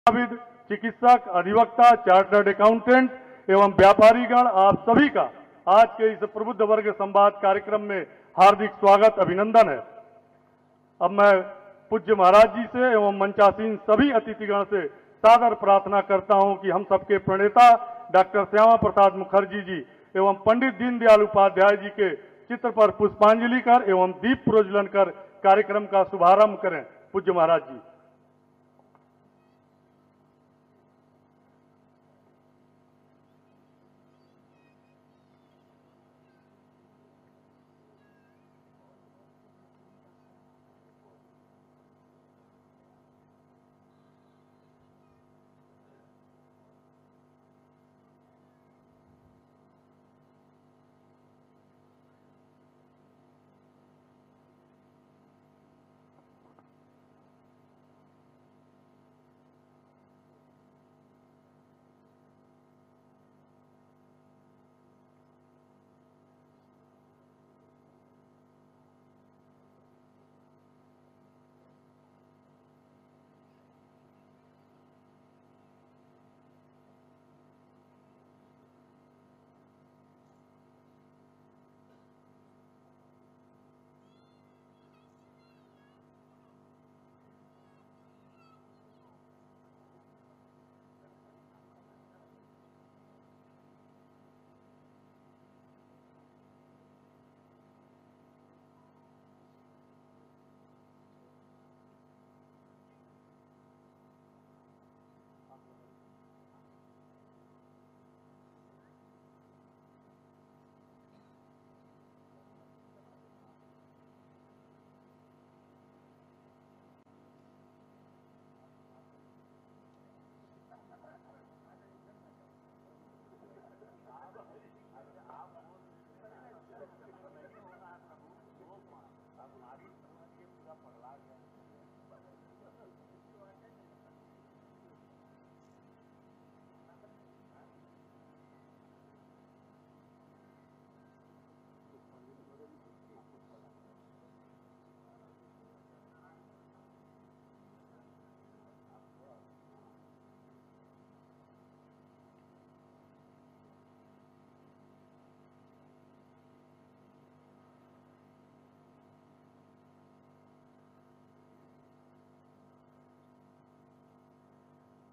शिक्षाविद, चिकित्सक, अधिवक्ता, चार्टर्ड अकाउंटेंट एवं व्यापारीगण, आप सभी का आज के इस प्रबुद्ध वर्ग संवाद कार्यक्रम में हार्दिक स्वागत, अभिनंदन है। अब मैं पूज्य महाराज जी से एवं मंचासीन सभी अतिथिगण से सादर प्रार्थना करता हूं कि हम सबके प्रणेता डॉक्टर श्यामा प्रसाद मुखर्जी जी एवं पंडित दीनदयाल उपाध्याय जी के चित्र पर पुष्पांजलि कर एवं दीप प्रज्वलन कर कार्यक्रम का शुभारंभ करें। पूज्य महाराज जी।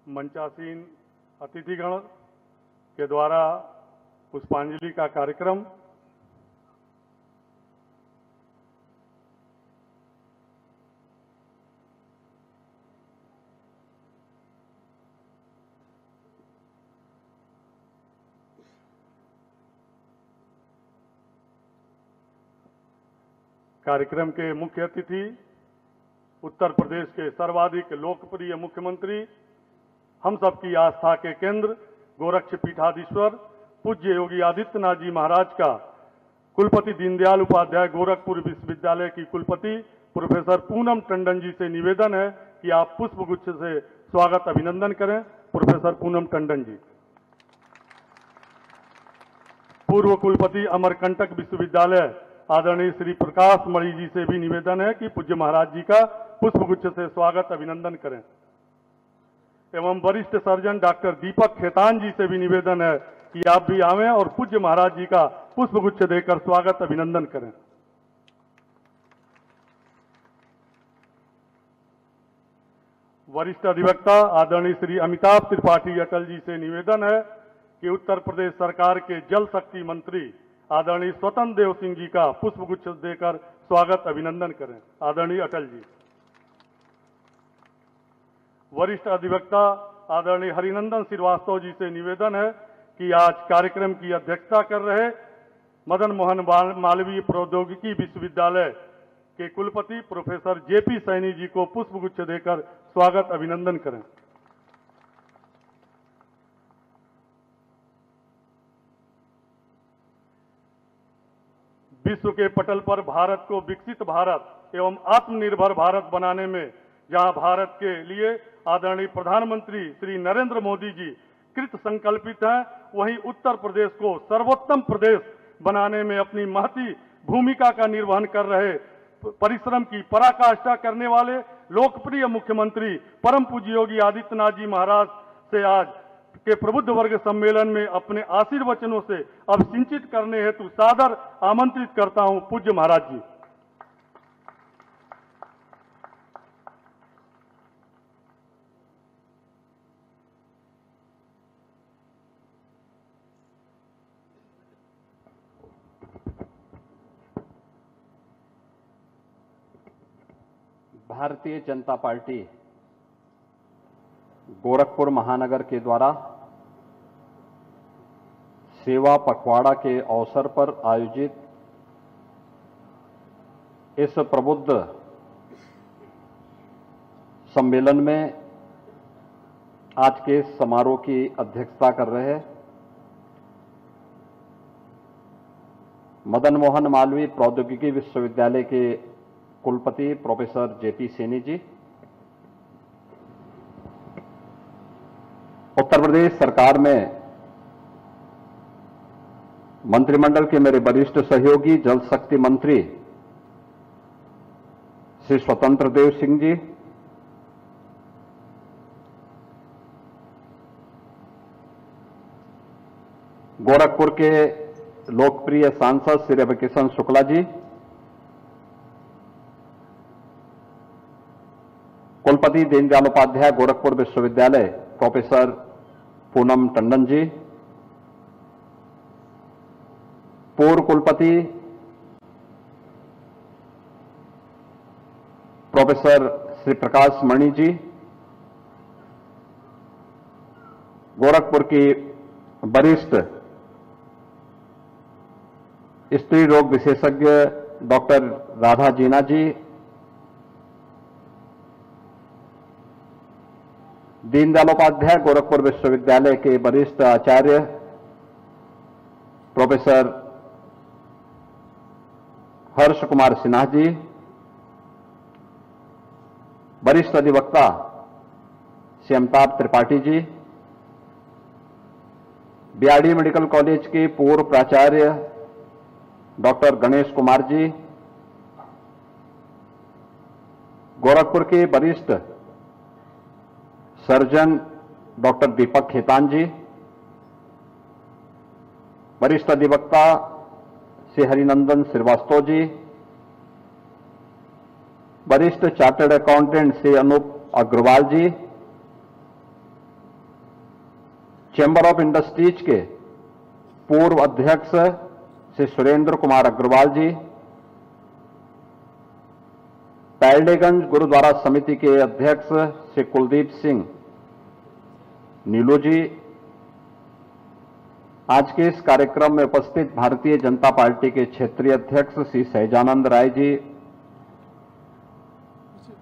मंचासीन अतिथिगण के द्वारा पुष्पांजलि का कार्यक्रम कार्यक्रम के मुख्य अतिथि उत्तर प्रदेश के सर्वाधिक लोकप्रिय मुख्यमंत्री, हम सबकी आस्था के केंद्र गोरक्ष पीठाधीश्वर पूज्य योगी आदित्यनाथ जी महाराज का कुलपति दीनदयाल उपाध्याय गोरखपुर विश्वविद्यालय की कुलपति प्रोफेसर पूनम टंडन जी से निवेदन है कि आप पुष्पगुच्छ से स्वागत अभिनंदन करें। प्रोफेसर पूनम टंडन जी। पूर्व कुलपति अमरकंटक विश्वविद्यालय आदरणीय श्री प्रकाश मणि जी से भी निवेदन है कि पूज्य महाराज जी का पुष्पगुच्छ से स्वागत अभिनंदन करें। एवं वरिष्ठ सर्जन डॉक्टर दीपक खेतान जी से भी निवेदन है कि आप भी आवें और पूज्य महाराज जी का पुष्पगुच्छ देकर स्वागत अभिनंदन करें। वरिष्ठ अधिवक्ता आदरणीय श्री अमिताभ त्रिपाठी अटल जी से निवेदन है कि उत्तर प्रदेश सरकार के जल शक्ति मंत्री आदरणीय स्वतंत्र देव सिंह जी का पुष्पगुच्छ देकर स्वागत अभिनंदन करें। आदरणीय अटल जी। वरिष्ठ अधिवक्ता आदरणीय हरिनंदन श्रीवास्तव जी से निवेदन है कि आज कार्यक्रम की अध्यक्षता कर रहे मदन मोहन मालवीय प्रौद्योगिकी विश्वविद्यालय के कुलपति प्रोफेसर जेपी सैनी जी को पुष्पगुच्छ देकर स्वागत अभिनंदन करें। विश्व के पटल पर भारत को विकसित भारत एवं आत्मनिर्भर भारत बनाने में जहां भारत के लिए आदरणीय प्रधानमंत्री श्री नरेंद्र मोदी जी कृत संकल्पित हैं, वहीं उत्तर प्रदेश को सर्वोत्तम प्रदेश बनाने में अपनी महती भूमिका का निर्वहन कर रहे परिश्रम की पराकाष्ठा करने वाले लोकप्रिय मुख्यमंत्री परम पूज्य योगी आदित्यनाथ जी महाराज से आज के प्रबुद्ध वर्ग सम्मेलन में अपने आशीर्वचनों से अभिसिंचित करने हेतु सादर आमंत्रित करता हूं। पूज्य महाराज जी। भारतीय जनता पार्टी गोरखपुर महानगर के द्वारा सेवा पखवाड़ा के अवसर पर आयोजित इस प्रबुद्ध सम्मेलन में आज के समारोह की अध्यक्षता कर रहे हैं मदन मोहन मालवीय प्रौद्योगिकी विश्वविद्यालय के कुलपति प्रोफेसर जेपी सैनी जी, उत्तर प्रदेश सरकार में मंत्रिमंडल के मेरे वरिष्ठ सहयोगी जल शक्ति मंत्री श्री स्वतंत्र देव सिंह जी, गोरखपुर के लोकप्रिय सांसद श्री रविकिशन शुक्ला जी, कुलपति दीनदयाल उपाध्याय गोरखपुर विश्वविद्यालय प्रोफेसर पूनम टंडन जी, पूर्व कुलपति प्रोफेसर श्री प्रकाश मणि जी, गोरखपुर की वरिष्ठ स्त्री रोग विशेषज्ञ डॉक्टर राधा जीना जी, दीनदयाल उपाध्याय गोरखपुर विश्वविद्यालय के वरिष्ठ आचार्य प्रोफेसर हर्ष कुमार सिन्हा जी, वरिष्ठ अधिवक्ता Shri Amitabh Tripathi ji, BRD medical college के पूर्व प्राचार्य डॉक्टर गणेश कुमार जी, गोरखपुर के वरिष्ठ सर्जन डॉक्टर दीपक खेतान जी, वरिष्ठ अधिवक्ता श्री हरिनंदन श्रीवास्तव जी, वरिष्ठ chartered accountant Shri Anoop Agarwal ji, chamber of industries के पूर्व अध्यक्ष श्री सुरेंद्र कुमार अग्रवाल जी, पैलडेगंज गुरुद्वारा समिति के अध्यक्ष श्री कुलदीप सिंह नीलू जी, आज के इस कार्यक्रम में उपस्थित भारतीय जनता पार्टी के क्षेत्रीय अध्यक्ष श्री सहजानंद राय जी,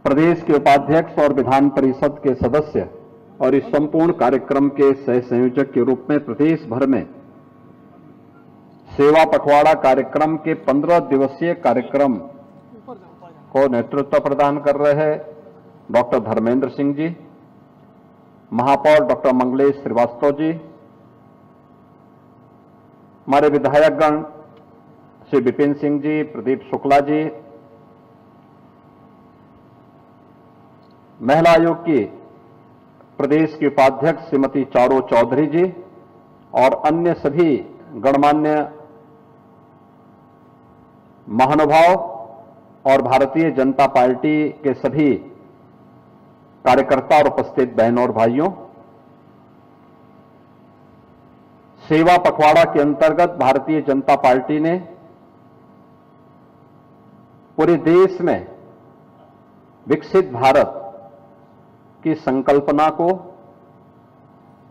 प्रदेश के उपाध्यक्ष और विधान परिषद के सदस्य और इस संपूर्ण कार्यक्रम के सह संयोजक के रूप में प्रदेश भर में सेवा पखवाड़ा कार्यक्रम के 15 दिवसीय कार्यक्रम को नेतृत्व प्रदान कर रहे डॉक्टर धर्मेंद्र सिंह जी, महापौर डॉक्टर मंगलेश श्रीवास्तव जी, हमारे विधायकगण श्री विपिन सिंह जी, प्रदीप शुक्ला जी, महिला आयोग की प्रदेश की उपाध्यक्ष श्रीमती चारो चौधरी जी और अन्य सभी गणमान्य महानुभाव और भारतीय जनता पार्टी के सभी कार्यकर्ता और उपस्थित बहनों और भाइयों, सेवा पखवाड़ा के अंतर्गत भारतीय जनता पार्टी ने पूरे देश में विकसित भारत की संकल्पना को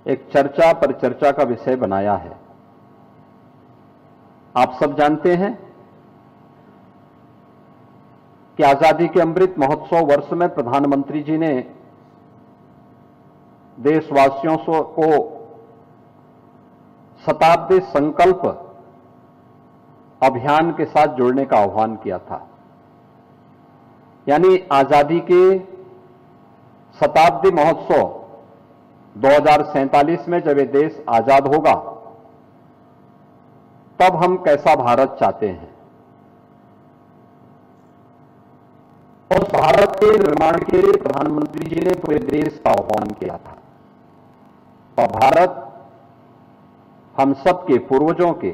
एक चर्चा परिचर्चा का विषय बनाया है। आप सब जानते हैं कि आजादी के अमृत महोत्सव वर्ष में प्रधानमंत्री जी ने देशवासियों को शताब्दी संकल्प अभियान के साथ जोड़ने का आह्वान किया था। यानी आजादी के शताब्दी महोत्सव 2047 में जब ये देश आजाद होगा तब हम कैसा भारत चाहते हैं। उस भारत के निर्माण के लिए प्रधानमंत्री जी ने पूरे देश का आह्वान किया था और भारत हम सब के पूर्वजों के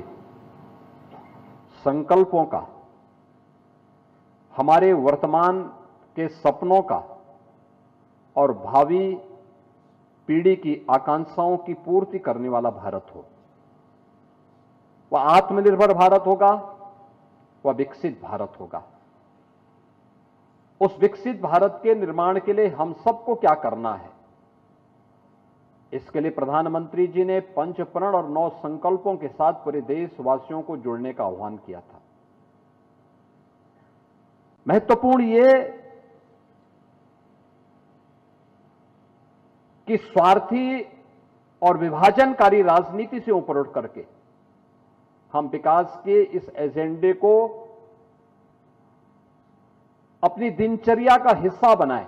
संकल्पों का, हमारे वर्तमान के सपनों का और भावी पीढ़ी की आकांक्षाओं की पूर्ति करने वाला भारत हो। वह आत्मनिर्भर भारत होगा, वह विकसित भारत होगा। उस विकसित भारत के निर्माण के लिए हम सबको क्या करना है, इसके लिए प्रधानमंत्री जी ने 5 प्रण और 9 संकल्पों के साथ पूरे देशवासियों को जुड़ने का आह्वान किया था। महत्वपूर्ण ये कि स्वार्थी और विभाजनकारी राजनीति से ऊपर उठ करके हम विकास के इस एजेंडे को अपनी दिनचर्या का हिस्सा बनाएं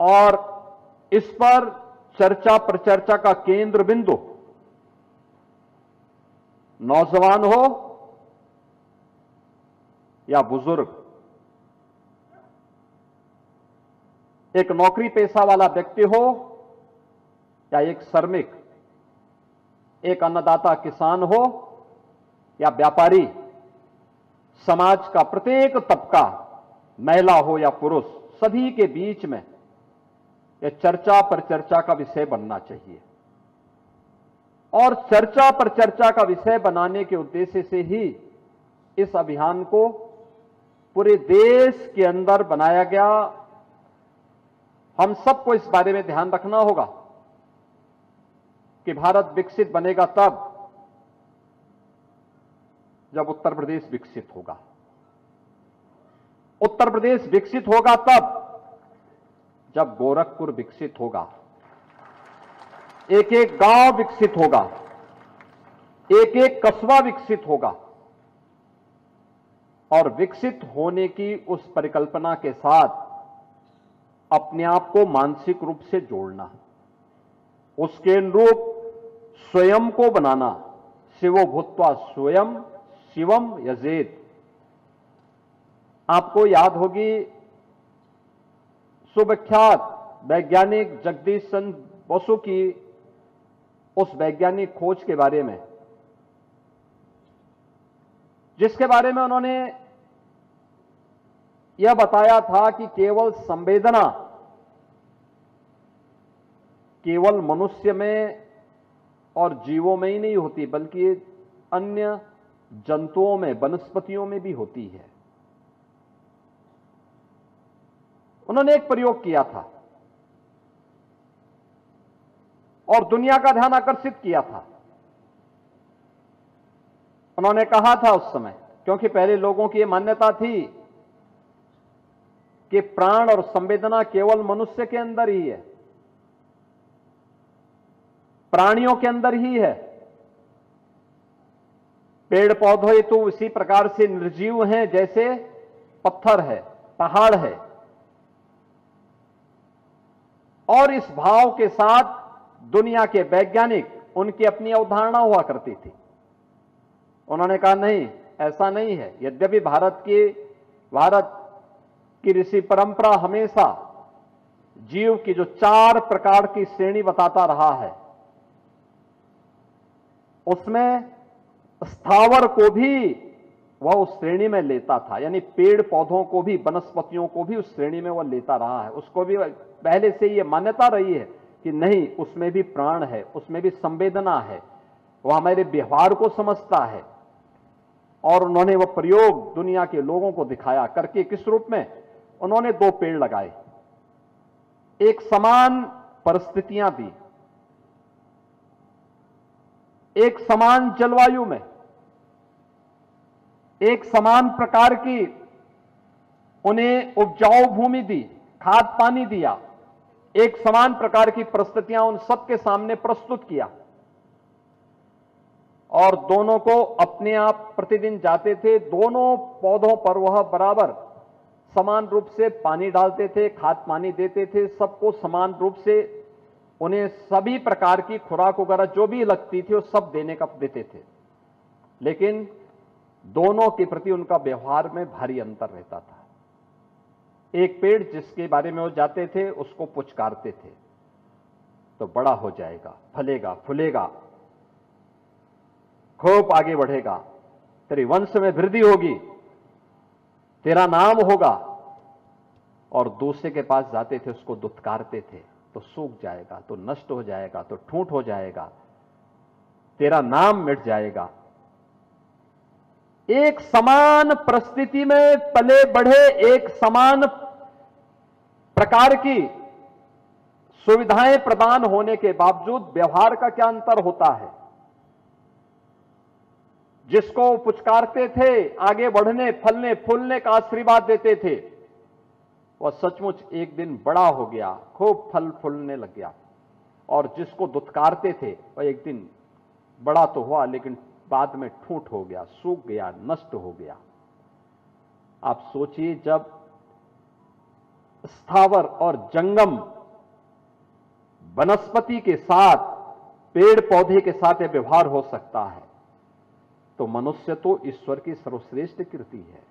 और इस पर चर्चा प्रचर्चा का केंद्र बिंदु नौजवान हो या बुजुर्ग, एक नौकरी पेशा वाला व्यक्ति हो या एक श्रमिक, एक अन्नदाता किसान हो या व्यापारी, समाज का प्रत्येक तबका, महिला हो या पुरुष, सभी के बीच में यह चर्चा पर चर्चा का विषय बनना चाहिए। और चर्चा पर चर्चा का विषय बनाने के उद्देश्य से ही इस अभियान को पूरे देश के अंदर बनाया गया। हम सबको इस बारे में ध्यान रखना होगा कि भारत विकसित बनेगा तब जब उत्तर प्रदेश विकसित होगा। उत्तर प्रदेश विकसित होगा तब जब गोरखपुर विकसित होगा, एक एक गांव विकसित होगा, एक एक कस्बा विकसित होगा। और विकसित होने की उस परिकल्पना के साथ अपने आप को मानसिक रूप से जोड़ना, उसके अनुरूप स्वयं को बनाना। शिवो भूत्वा स्वयं शिवम यजेत। आपको याद होगी सुविख्यात वैज्ञानिक जगदीश चंद्र बसु की उस वैज्ञानिक खोज के बारे में, जिसके बारे में उन्होंने यह बताया था कि केवल संवेदना केवल मनुष्य में और जीवों में ही नहीं होती, बल्कि अन्य जंतुओं में, वनस्पतियों में भी होती है। उन्होंने एक प्रयोग किया था और दुनिया का ध्यान आकर्षित किया था। उन्होंने कहा था उस समय, क्योंकि पहले लोगों की यह मान्यता थी कि प्राण और संवेदना केवल मनुष्य के अंदर ही है, प्राणियों के अंदर ही है। पेड़ पौधे तो उसी प्रकार से निर्जीव हैं जैसे पत्थर है, पहाड़ है। और इस भाव के साथ दुनिया के वैज्ञानिक, उनकी अपनी अवधारणा हुआ करती थी। उन्होंने कहा नहीं, ऐसा नहीं है। यद्यपि भारत की ऋषि परंपरा हमेशा जीव की जो 4 प्रकार की श्रेणी बताता रहा है, उसमें स्थावर को भी वह उस श्रेणी में लेता था, यानी पेड़ पौधों को भी, वनस्पतियों को भी उस श्रेणी में वह लेता रहा है। उसको भी पहले से यह मान्यता रही है कि नहीं, उसमें भी प्राण है, उसमें भी संवेदना है, वह हमारे व्यवहार को समझता है। और उन्होंने वह प्रयोग दुनिया के लोगों को दिखाया करके। किस रूप में? उन्होंने 2 पेड़ लगाए, एक समान परिस्थितियां दी, एक समान जलवायु में, एक समान प्रकार की उन्हें उपजाऊ भूमि दी, खाद पानी दिया, एक समान प्रकार की परिस्थितियां उन सबके सामने प्रस्तुत किया। और दोनों को अपने आप प्रतिदिन जाते थे, दोनों पौधों पर वह बराबर समान रूप से पानी डालते थे, खाद पानी देते थे, सबको समान रूप से उन्हें सभी प्रकार की खुराक वगैरह जो भी लगती थी वो सब देते थे। लेकिन दोनों के प्रति उनका व्यवहार में भारी अंतर रहता था। एक पेड़ जिसके बारे में वो जाते थे उसको पुचकारते थे तो बड़ा हो जाएगा, फलेगा, फूलेगा, खूब आगे बढ़ेगा, तेरी वंश में वृद्धि होगी, तेरा नाम होगा। और दूसरे के पास जाते थे, उसको दुत्कारते थे तो सूख जाएगा, तो नष्ट हो जाएगा, तो ठूंठ हो जाएगा, तेरा नाम मिट जाएगा। एक समान परिस्थिति में पले बढ़े, एक समान प्रकार की सुविधाएं प्रदान होने के बावजूद व्यवहार का क्या अंतर होता है। जिसको पुचकारते थे, आगे बढ़ने, फलने, फूलने का आशीर्वाद देते थे, वह सचमुच एक दिन बड़ा हो गया, खूब फल फूलने लग गया। और जिसको दुत्कारते थे वह एक दिन बड़ा तो हुआ लेकिन बाद में ठूंठ हो गया, सूख गया, नष्ट हो गया। आप सोचिए, जब स्थावर और जंगम वनस्पति के साथ, पेड़ पौधे के साथ यह व्यवहार हो सकता है, तो मनुष्य तो ईश्वर की सर्वश्रेष्ठ कृति है।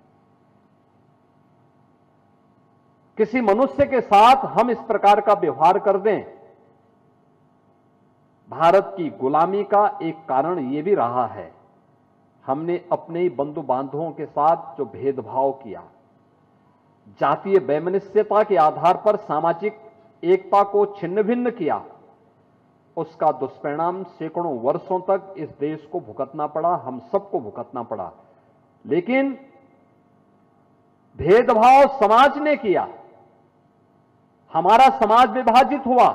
किसी मनुष्य के साथ हम इस प्रकार का व्यवहार कर दें, भारत की गुलामी का एक कारण यह भी रहा है, हमने अपने बंधु बांधवों के साथ जो भेदभाव किया, जातीय वैमनस्यता के आधार पर सामाजिक एकता को छिन्न भिन्न किया, उसका दुष्परिणाम सैकड़ों वर्षों तक इस देश को भुगतना पड़ा, हम सबको भुगतना पड़ा। लेकिन भेदभाव समाज ने किया, हमारा समाज विभाजित हुआ,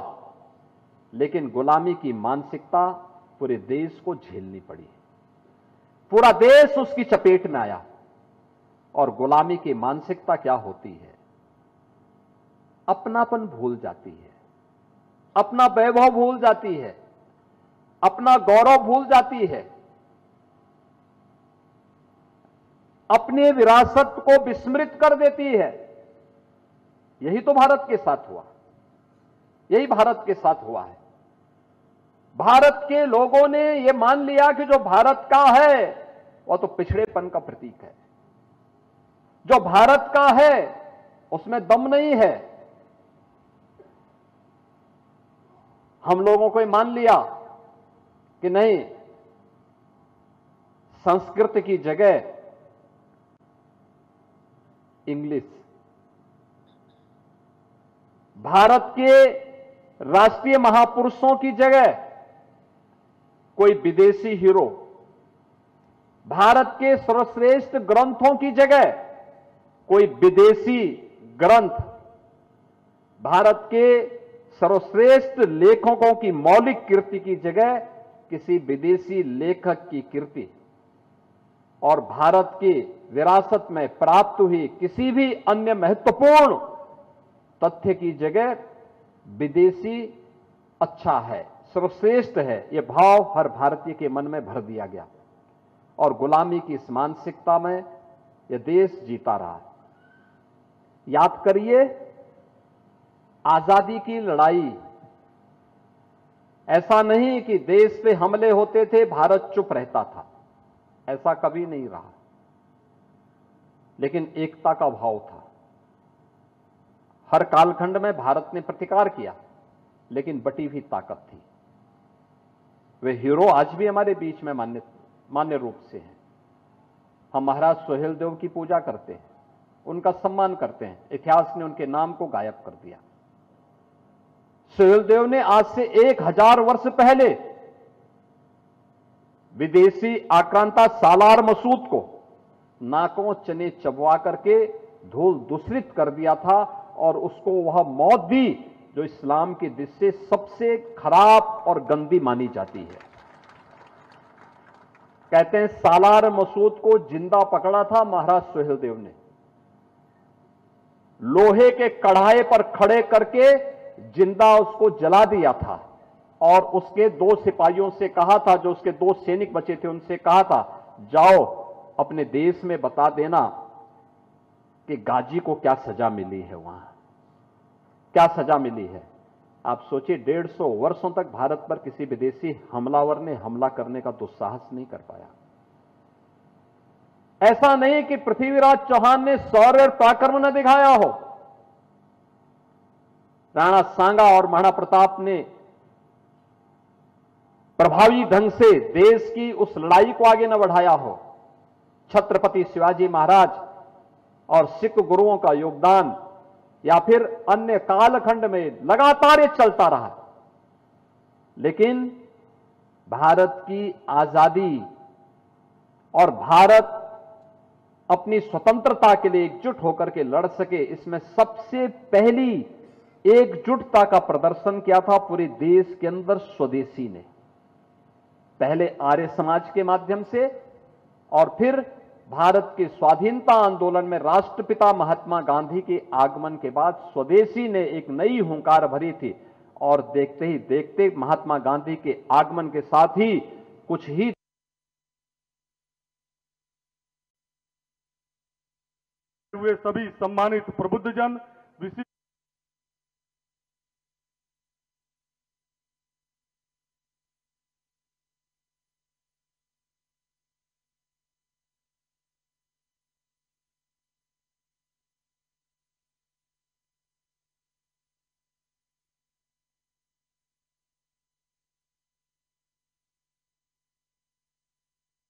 लेकिन गुलामी की मानसिकता पूरे देश को झेलनी पड़ी। पूरा देश उसकी चपेट में आया। और गुलामी की मानसिकता क्या होती है? अपनापन भूल जाती है, अपना वैभव भूल जाती है, अपना गौरव भूल जाती है, अपनी विरासत को विस्मृत कर देती है। यही तो भारत के साथ हुआ, यही भारत के साथ हुआ है। भारत के लोगों ने यह मान लिया कि जो भारत का है वह तो पिछड़ेपन का प्रतीक है, जो भारत का है उसमें दम नहीं है। हम लोगों को मान लिया कि नहीं, संस्कृत की जगह इंग्लिश, भारत के राष्ट्रीय महापुरुषों की जगह कोई विदेशी हीरो, भारत के सर्वश्रेष्ठ ग्रंथों की जगह कोई विदेशी ग्रंथ, भारत के सर्वश्रेष्ठ लेखकों की मौलिक कृति की जगह किसी विदेशी लेखक की कृति, और भारत की विरासत में प्राप्त हुई किसी भी अन्य महत्वपूर्ण तथ्य की जगह विदेशी अच्छा है, सर्वश्रेष्ठ है, यह भाव हर भारतीय के मन में भर दिया गया। और गुलामी की इस मानसिकता में यह देश जीता रहा। याद करिए, आजादी की लड़ाई, ऐसा नहीं कि देश पे हमले होते थे भारत चुप रहता था, ऐसा कभी नहीं रहा, लेकिन एकता का भाव था। हर कालखंड में भारत ने प्रतिकार किया, लेकिन बटी हुई ताकत थी। वे हीरो आज भी हमारे बीच में मान्य रूप से हैं। हम महाराज सुहेलदेव की पूजा करते हैं, उनका सम्मान करते हैं। इतिहास ने उनके नाम को गायब कर दिया। सुहेलदेव ने आज से 1000 वर्ष पहले विदेशी आक्रांता सालार मसूद को नाकों चने चबवा करके धूल दूषित कर दिया था, और उसको वह मौत दी जो इस्लाम की दृष्टि से सबसे खराब और गंदी मानी जाती है। कहते हैं सालार मसूद को जिंदा पकड़ा था महाराज सुहेलदेव ने, लोहे के कढ़ाई पर खड़े करके जिंदा उसको जला दिया था, और उसके 2 सिपाहियों से कहा था, जो उसके 2 सैनिक बचे थे, उनसे कहा था, जाओ अपने देश में बता देना कि गाजी को क्या सजा मिली है, वहां क्या सजा मिली है। आप सोचिए, 150 वर्षों तक भारत पर किसी विदेशी हमलावर ने हमला करने का दुस्साहस नहीं कर पाया। ऐसा नहीं कि पृथ्वीराज चौहान ने शौर्य और पराक्रम न दिखाया हो, राणा सांगा और महाराणा प्रताप ने प्रभावी ढंग से देश की उस लड़ाई को आगे न बढ़ाया हो, छत्रपति शिवाजी महाराज और सिख गुरुओं का योगदान, या फिर अन्य कालखंड में लगातार ये चलता रहा। लेकिन भारत की आजादी और भारत अपनी स्वतंत्रता के लिए एकजुट होकर के लड़ सके, इसमें सबसे पहली एकजुटता का प्रदर्शन किया था पूरे देश के अंदर स्वदेशी ने। पहले आर्य समाज के माध्यम से और फिर भारत के स्वाधीनता आंदोलन में राष्ट्रपिता महात्मा गांधी के आगमन के बाद स्वदेशी ने एक नई हुंकार भरी थी, और देखते ही देखते महात्मा गांधी के आगमन के साथ ही कुछ ही हुए सभी सम्मानित प्रबुद्धजन, विशिष्ट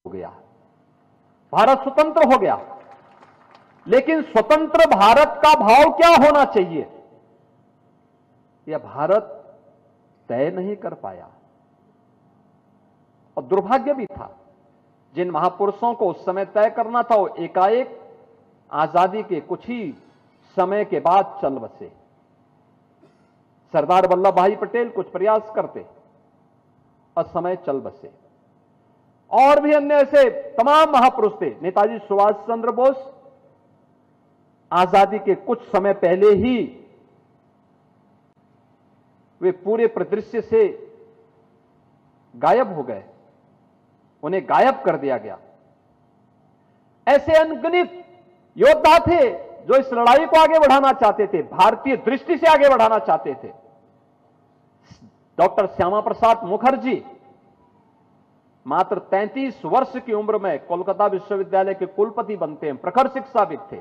हो गया, भारत स्वतंत्र हो गया। लेकिन स्वतंत्र भारत का भाव क्या होना चाहिए, यह भारत तय नहीं कर पाया। और दुर्भाग्य भी था, जिन महापुरुषों को उस समय तय करना था वो एकाएक आजादी के कुछ ही समय के बाद चल बसे। सरदार वल्लभ भाई पटेल कुछ प्रयास करते और समय चल बसे, और भी अन्य ऐसे तमाम महापुरुष थे। नेताजी सुभाष चंद्र बोस आजादी के कुछ समय पहले ही वे पूरे परिदृश्य से गायब हो गए, उन्हें गायब कर दिया गया। ऐसे अनगिनत योद्धा थे जो इस लड़ाई को आगे बढ़ाना चाहते थे, भारतीय दृष्टि से आगे बढ़ाना चाहते थे। डॉक्टर श्यामा प्रसाद मुखर्जी मात्र 33 वर्ष की उम्र में कोलकाता विश्वविद्यालय के कुलपति बनते हैं, प्रखर शिक्षाविद थे,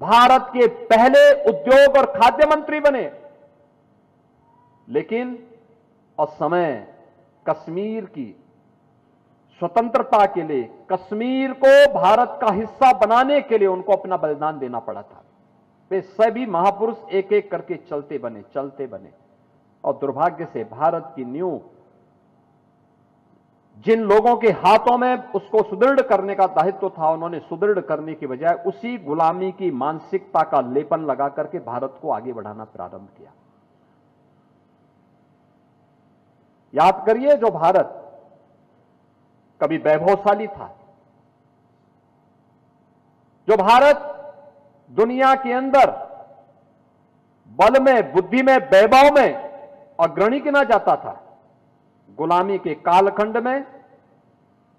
भारत के पहले उद्योग और खाद्य मंत्री बने। लेकिन उस समय कश्मीर की स्वतंत्रता के लिए, कश्मीर को भारत का हिस्सा बनाने के लिए उनको अपना बलिदान देना पड़ा था। वे सभी महापुरुष एक एक करके चलते बने, और दुर्भाग्य से भारत की नींव जिन लोगों के हाथों में उसको सुदृढ़ करने का दायित्व था, उन्होंने सुदृढ़ करने की बजाय उसी गुलामी की मानसिकता का लेपन लगा करके भारत को आगे बढ़ाना प्रारंभ किया। याद करिए, जो भारत कभी वैभवशाली था, जो भारत दुनिया के अंदर बल में, बुद्धि में, वैभव में अग्रणी गिना जाता था, गुलामी के कालखंड में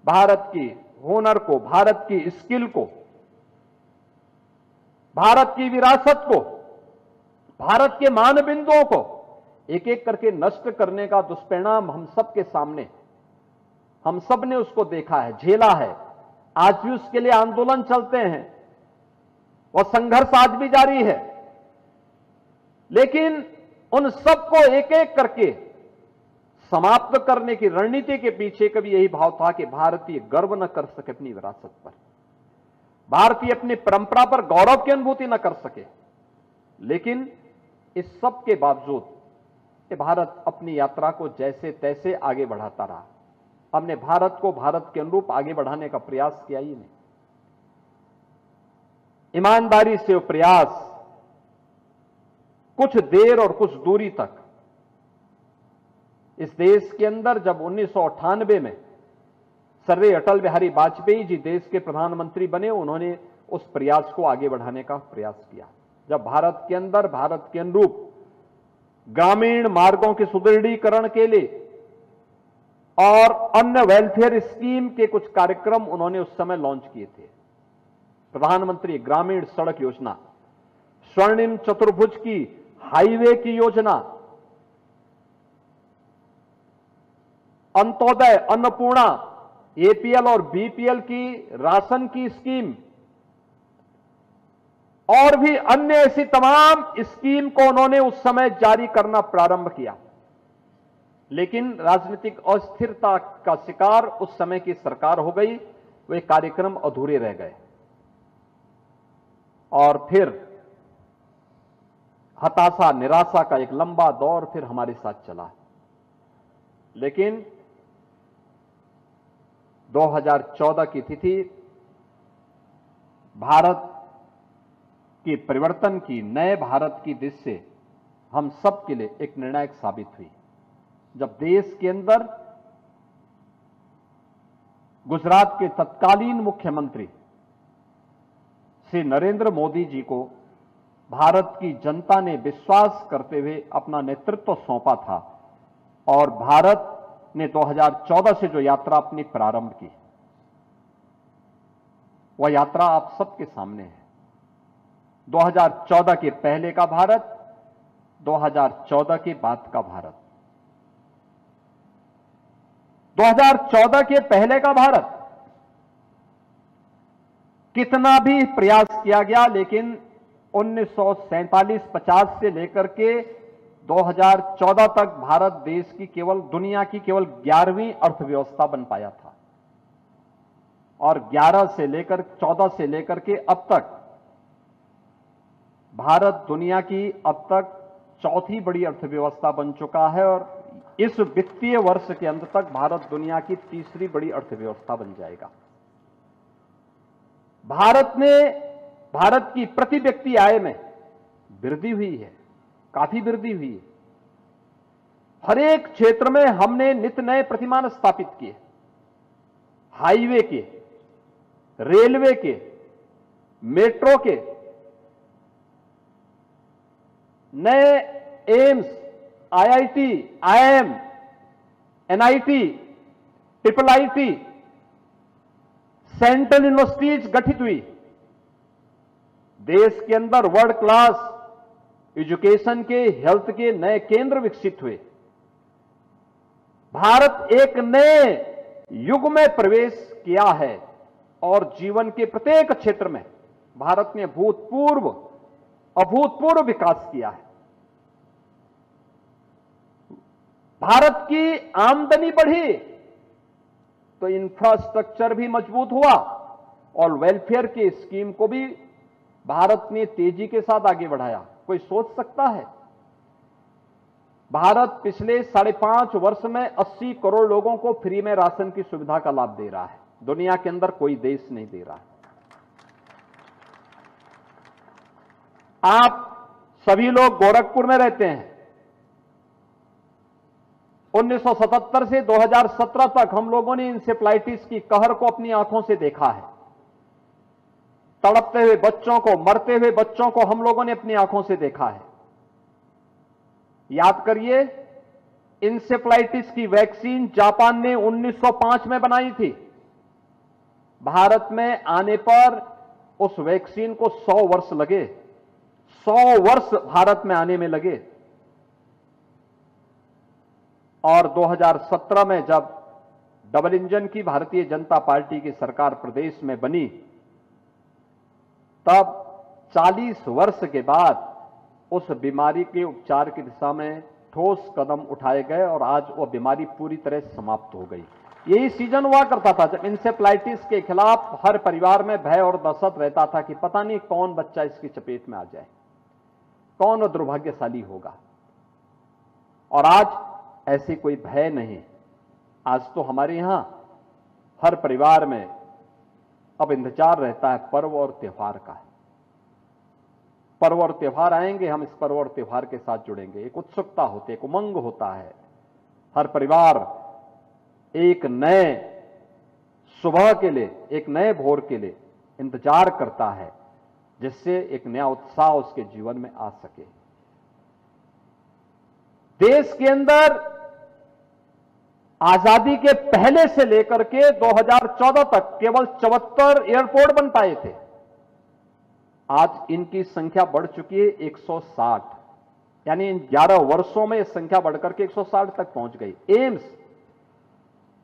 भारत की हुनर को, भारत की स्किल को, भारत की विरासत को, भारत के मान बिंदुओं को एक एक करके नष्ट करने का दुष्परिणाम हम सबके सामने, हम सब ने उसको देखा है, झेला है। आज भी उसके लिए आंदोलन चलते हैं, वह संघर्ष आज भी जारी है। लेकिन उन सबको एक एक करके समाप्त करने की रणनीति के पीछे कभी यही भाव था कि भारतीय गर्व न कर सके अपनी विरासत पर, भारतीय अपनी परंपरा पर गौरव की अनुभूति न कर सके। लेकिन इस सब के बावजूद ये भारत अपनी यात्रा को जैसे तैसे आगे बढ़ाता रहा। हमने भारत को भारत के अनुरूप आगे बढ़ाने का प्रयास किया ही नहीं। ईमानदारी से वो प्रयास कुछ देर और कुछ दूरी तक इस देश के अंदर, जब 1998 में सर्वे अटल बिहारी वाजपेयी जी देश के प्रधानमंत्री बने, उन्होंने उस प्रयास को आगे बढ़ाने का प्रयास किया। जब भारत के अंदर भारत के अनुरूप ग्रामीण मार्गों के सुदृढ़ीकरण के लिए और अन्य वेलफेयर स्कीम के कुछ कार्यक्रम उन्होंने उस समय लॉन्च किए थे। प्रधानमंत्री ग्रामीण सड़क योजना, स्वर्णिम चतुर्भुज की हाईवे की योजना, अंत्योदय, अन्नपूर्णा, एपीएल और बीपीएल की राशन की स्कीम, और भी अन्य ऐसी तमाम स्कीम को उन्होंने उस समय जारी करना प्रारंभ किया, लेकिन राजनीतिक अस्थिरता का शिकार उस समय की सरकार हो गई। वे कार्यक्रम अधूरे रह गए और फिर हताशा निराशा का एक लंबा दौर फिर हमारे साथ चला। लेकिन 2014 की तिथि भारत की परिवर्तन की, नए भारत की दिशा से हम सब के लिए एक निर्णायक साबित हुई, जब देश के अंदर गुजरात के तत्कालीन मुख्यमंत्री श्री नरेंद्र मोदी जी को भारत की जनता ने विश्वास करते हुए अपना नेतृत्व सौंपा था और भारत ने 2014 से जो यात्रा अपनी प्रारंभ की, वह यात्रा आप सबके सामने है। 2014 के पहले का भारत, 2014 के बाद का भारत। 2014 के पहले का भारत कितना भी प्रयास किया गया, लेकिन 1947-50 से लेकर के 2014 तक भारत देश की केवल, दुनिया की केवल 11वीं अर्थव्यवस्था बन पाया था और 11 से लेकर 14 से लेकर के अब तक भारत दुनिया की अब तक चौथी बड़ी अर्थव्यवस्था बन चुका है और इस वित्तीय वर्ष के अंत तक भारत दुनिया की तीसरी बड़ी अर्थव्यवस्था बन जाएगा। भारत की प्रति व्यक्ति आय में वृद्धि हुई है, काफी वृद्धि हुई है। हर एक क्षेत्र में हमने नित नए प्रतिमान स्थापित किए, हाईवे के, रेलवे के, मेट्रो के, नए AIIMS, IIT, IIM, NIT, triple IT, central universities गठित हुई। देश के अंदर वर्ल्ड क्लास एजुकेशन के, हेल्थ के नए केंद्र विकसित हुए। भारत एक नए युग में प्रवेश किया है और जीवन के प्रत्येक क्षेत्र में भारत ने अभूतपूर्व विकास किया है। भारत की आमदनी बढ़ी तो इंफ्रास्ट्रक्चर भी मजबूत हुआ और वेलफेयर की स्कीम को भी भारत ने तेजी के साथ आगे बढ़ाया। कोई सोच सकता है भारत पिछले 5.5 वर्ष में 80 करोड़ लोगों को फ्री में राशन की सुविधा का लाभ दे रहा है। दुनिया के अंदर कोई देश नहीं दे रहा है। आप सभी लोग गोरखपुर में रहते हैं। 1977 से 2017 तक हम लोगों ने इंसेफ्लाइटिस की कहर को अपनी आंखों से देखा है। तड़पते हुए बच्चों को, मरते हुए बच्चों को हम लोगों ने अपनी आंखों से देखा है। याद करिए, इंसेफ्लाइटिस की वैक्सीन जापान ने 1905 में बनाई थी। भारत में आने पर उस वैक्सीन को 100 वर्ष लगे। 100 वर्ष भारत में आने में लगे और 2017 में जब डबल इंजन की भारतीय जनता पार्टी की सरकार प्रदेश में बनी, तब 40 वर्ष के बाद उस बीमारी के उपचार की दिशा में ठोस कदम उठाए गए और आज वह बीमारी पूरी तरह समाप्त हो गई। यही सीजन हुआ करता था जब इंसेफ्लाइटिस के खिलाफ हर परिवार में भय और दहशत रहता था कि पता नहीं कौन बच्चा इसकी चपेट में आ जाए, कौन दुर्भाग्यशाली होगा। और आज ऐसी कोई भय नहीं। आज तो हमारे यहां हर परिवार में अब इंतजार रहता है पर्व और त्योहार का। पर्व और त्योहार आएंगे, हम इस पर्व और त्योहार के साथ जुड़ेंगे। एक उत्सुकता होती है, एक उमंग होता है। हर परिवार एक नए सुबह के लिए, एक नए भोर के लिए इंतजार करता है, जिससे एक नया उत्साह उसके जीवन में आ सके। देश के अंदर आजादी के पहले से लेकर के 2014 तक केवल 74 एयरपोर्ट बन पाए थे। आज इनकी संख्या बढ़ चुकी है 160, यानी इन 11 वर्षों में यह संख्या बढ़कर के 160 तक पहुंच गई। एम्स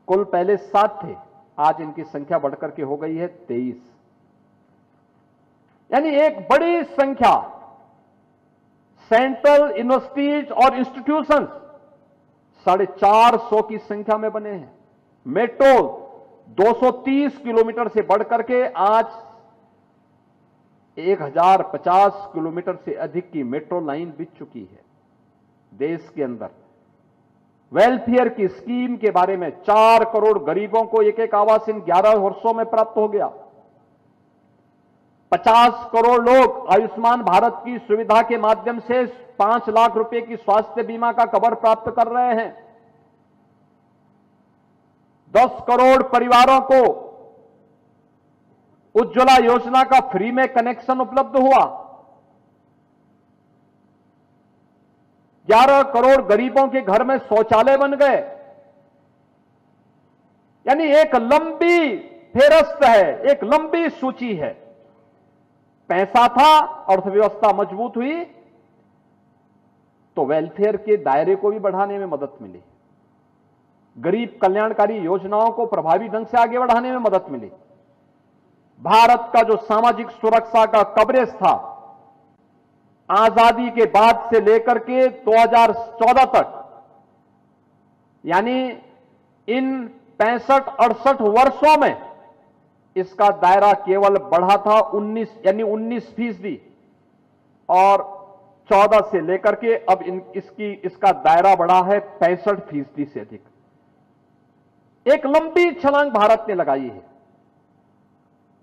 कुल पहले 7 थे, आज इनकी संख्या बढ़कर के हो गई है 23। यानी एक बड़ी संख्या सेंट्रल यूनिवर्सिटीज और इंस्टीट्यूशंस 450 की संख्या में बने हैं। मेट्रो 230 किलोमीटर से बढ़कर के आज 1050 किलोमीटर से अधिक की मेट्रो लाइन बिछ चुकी है देश के अंदर। वेलफेयर की स्कीम के बारे में 4 करोड़ गरीबों को एक आवास इन 11 वर्षों में प्राप्त हो गया। 50 करोड़ लोग आयुष्मान भारत की सुविधा के माध्यम से 5 लाख रुपए की स्वास्थ्य बीमा का कवर प्राप्त कर रहे हैं। 10 करोड़ परिवारों को उज्ज्वला योजना का फ्री में कनेक्शन उपलब्ध हुआ। 11 करोड़ गरीबों के घर में शौचालय बन गए। यानी एक लंबी फेहरिस्त है, एक लंबी सूची है। पैसा था, अर्थव्यवस्था मजबूत हुई तो वेलफेयर के दायरे को भी बढ़ाने में मदद मिली, गरीब कल्याणकारी योजनाओं को प्रभावी ढंग से आगे बढ़ाने में मदद मिली। भारत का जो सामाजिक सुरक्षा का कवरेज था आजादी के बाद से लेकर के 2014 तक, यानी इन 65-68 वर्षों में इसका दायरा केवल बढ़ा था 19% और 14 से लेकर के अब इसका दायरा बढ़ा है 65% से अधिक। एक लंबी छलांग भारत ने लगाई है,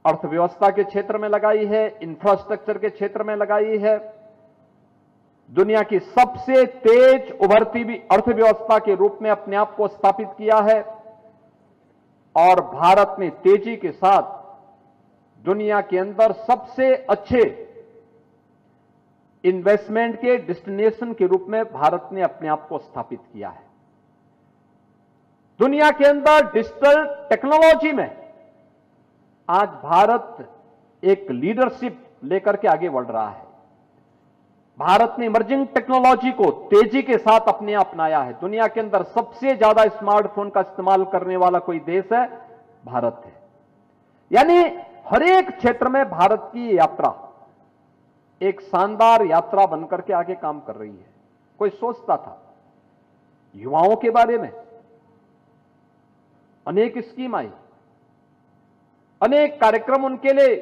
अर्थव्यवस्था के क्षेत्र में लगाई है, इंफ्रास्ट्रक्चर के क्षेत्र में लगाई है। दुनिया की सबसे तेज उभरती हुई अर्थव्यवस्था के रूप में अपने आप को स्थापित किया है और भारत ने तेजी के साथ दुनिया के अंदर सबसे अच्छे इन्वेस्टमेंट के डेस्टिनेशन के रूप में भारत ने अपने आप को स्थापित किया है। दुनिया के अंदर डिजिटल टेक्नोलॉजी में आज भारत एक लीडरशिप लेकर के आगे बढ़ रहा है। भारत ने इमर्जिंग टेक्नोलॉजी को तेजी के साथ अपने अपनाया है। दुनिया के अंदर सबसे ज्यादा स्मार्टफोन का इस्तेमाल करने वाला कोई देश है, भारत है। यानी हर एक क्षेत्र में भारत की यात्रा एक शानदार यात्रा बनकर के आगे काम कर रही है। कोई सोचता था युवाओं के बारे में, अनेक स्कीम आई, अनेक कार्यक्रम उनके लिए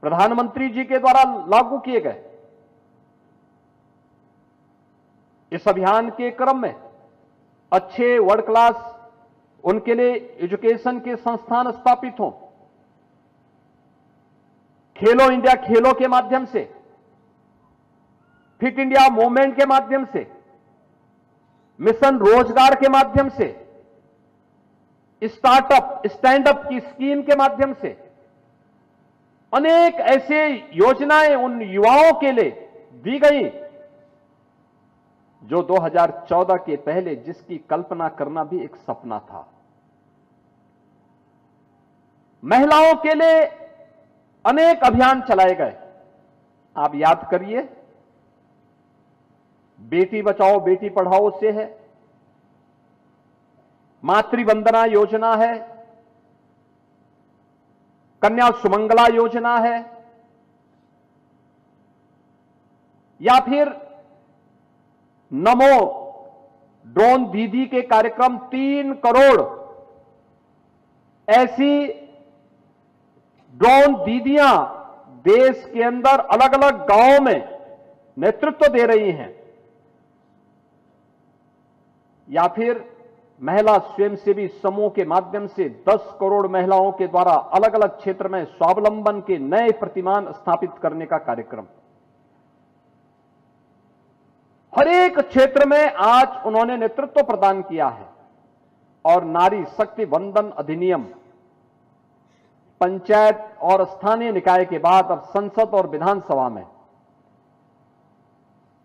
प्रधानमंत्री जी के द्वारा लागू किए गए। इस अभियान के क्रम में अच्छे वर्ल्ड क्लास उनके लिए एजुकेशन के संस्थान स्थापित हों। खेलो इंडिया खेलों के माध्यम से, फिट इंडिया मूवमेंट के माध्यम से, मिशन रोजगार के माध्यम से, स्टार्टअप स्टैंड अप की स्कीम के माध्यम से अनेक ऐसे योजनाएं उन युवाओं के लिए दी गई जो 2014 के पहले जिसकी कल्पना करना भी एक सपना था। महिलाओं के लिए अनेक अभियान चलाए गए। आप याद करिए, बेटी बचाओ बेटी पढ़ाओ से है, मातृवंदना योजना है, कन्या सुमंगला योजना है, या फिर नमो ड्रोन दीदी के कार्यक्रम। 3 करोड़ ऐसी ड्रोन दीदियां देश के अंदर अलग अलग गांवों में नेतृत्व दे रही हैं। या फिर महिला स्वयंसेवी समूह के माध्यम से 10 करोड़ महिलाओं के द्वारा अलग अलग क्षेत्र में स्वावलंबन के नए प्रतिमान स्थापित करने का कार्यक्रम। हर एक क्षेत्र में आज उन्होंने नेतृत्व प्रदान किया है। और नारी शक्ति वंदन अधिनियम पंचायत और स्थानीय निकाय के बाद अब संसद और विधानसभा में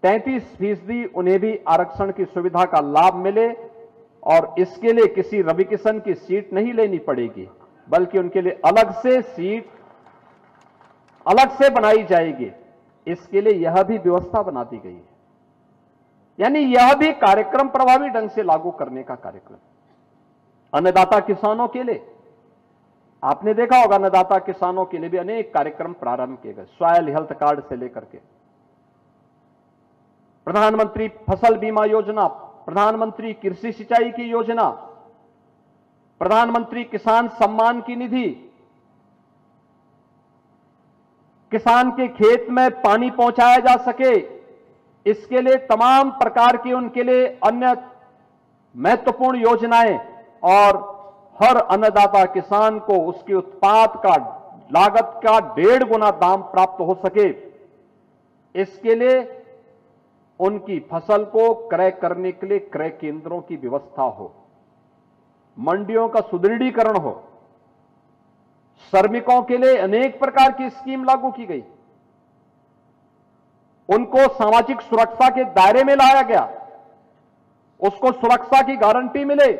33% उन्हें भी आरक्षण की सुविधा का लाभ मिले। और इसके लिए किसी रवि किशन की सीट नहीं लेनी पड़ेगी, बल्कि उनके लिए अलग से सीट अलग से बनाई जाएगी। इसके लिए यह भी व्यवस्था बना दी गई है। यानी यह भी कार्यक्रम प्रभावी ढंग से लागू करने का कार्यक्रम। अन्नदाता किसानों के लिए आपने देखा होगा अन्नदाता किसानों के लिए भी अनेक कार्यक्रम प्रारंभ किए गए, सॉयल हेल्थ कार्ड से लेकर के प्रधानमंत्री फसल बीमा योजना, प्रधानमंत्री कृषि सिंचाई की योजना, प्रधानमंत्री किसान सम्मान की निधि, किसान के खेत में पानी पहुंचाया जा सके, इसके लिए तमाम प्रकार की उनके लिए अन्य महत्वपूर्ण योजनाएं, और हर अन्नदाता किसान को उसके उत्पाद का लागत का 1.5 गुना दाम प्राप्त हो सके, इसके लिए उनकी फसल को क्रय करने के लिए क्रय केंद्रों की व्यवस्था हो, मंडियों का सुदृढ़ीकरण हो, श्रमिकों के लिए अनेक प्रकार की स्कीम लागू की गई, उनको सामाजिक सुरक्षा के दायरे में लाया गया, उसको सुरक्षा की गारंटी मिले,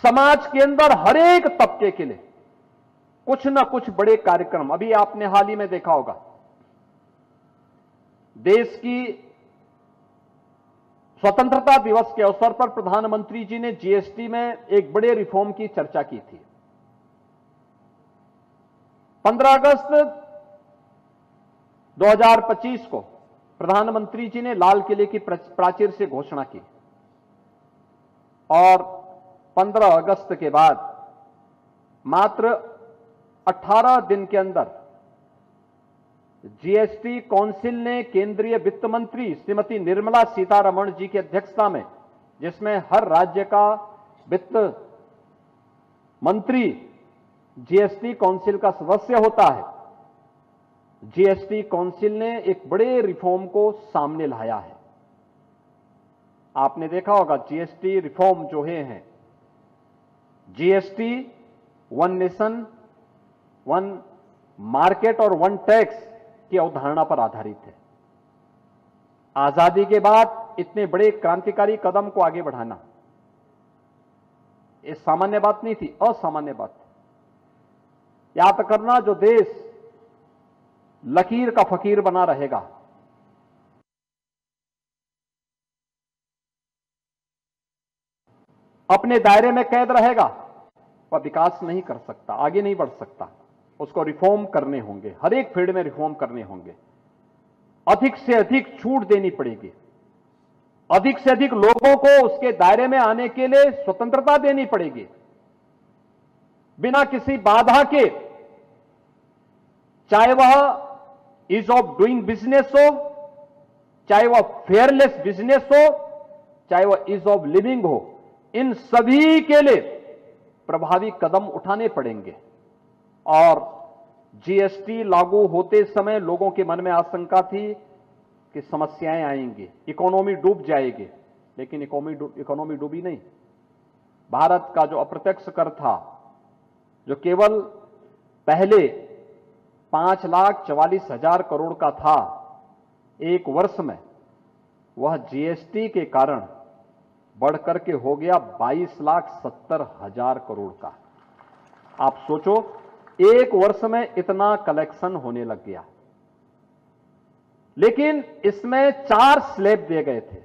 समाज के अंदर हर एक तबके के लिए कुछ न कुछ बड़े कार्यक्रम। अभी आपने हाल ही में देखा होगा, देश की स्वतंत्रता दिवस के अवसर पर प्रधानमंत्री जी ने जीएसटी में एक बड़े रिफॉर्म की चर्चा की थी। 15 अगस्त 2025 को प्रधानमंत्री जी ने लाल किले की प्राचीर से घोषणा की, और 15 अगस्त के बाद मात्र 18 दिन के अंदर जीएसटी काउंसिल ने केंद्रीय वित्त मंत्री श्रीमती निर्मला सीतारमण जी की अध्यक्षता में, जिसमें हर राज्य का वित्त मंत्री जीएसटी काउंसिल का सदस्य होता है, जीएसटी काउंसिल ने एक बड़े रिफॉर्म को सामने लाया है। आपने देखा होगा जीएसटी रिफॉर्म जो हैं, GST one nation one market और वन टैक्स की अवधारणा पर आधारित है। आजादी के बाद इतने बड़े क्रांतिकारी कदम को आगे बढ़ाना ये सामान्य बात नहीं थी, असामान्य बात थी। याद करना, जो देश लकीर का फकीर बना रहेगा, अपने दायरे में कैद रहेगा, वह विकास नहीं कर सकता, आगे नहीं बढ़ सकता। उसको रिफॉर्म करने होंगे, हर एक फील्ड में रिफॉर्म करने होंगे, अधिक से अधिक छूट देनी पड़ेगी, अधिक से अधिक लोगों को उसके दायरे में आने के लिए स्वतंत्रता देनी पड़ेगी, बिना किसी बाधा के, चाहे वह ईज ऑफ डूइंग बिजनेस हो, चाहे वह फेयरलेस बिजनेस हो, चाहे वह ईज ऑफ लिविंग हो, इन सभी के लिए प्रभावी कदम उठाने पड़ेंगे। और जीएसटी लागू होते समय लोगों के मन में आशंका थी कि समस्याएं आएंगी, इकोनॉमी डूब जाएगी, लेकिन इकोनॉमी डूबी नहीं। भारत का जो अप्रत्यक्ष कर था, जो केवल पहले 5,44,000 करोड़ का था, एक वर्ष में वह जीएसटी के कारण बढ़कर के हो गया 22,70,000 करोड़ का। आप सोचो, एक वर्ष में इतना कलेक्शन होने लग गया। लेकिन इसमें 4 स्लैब दिए गए थे,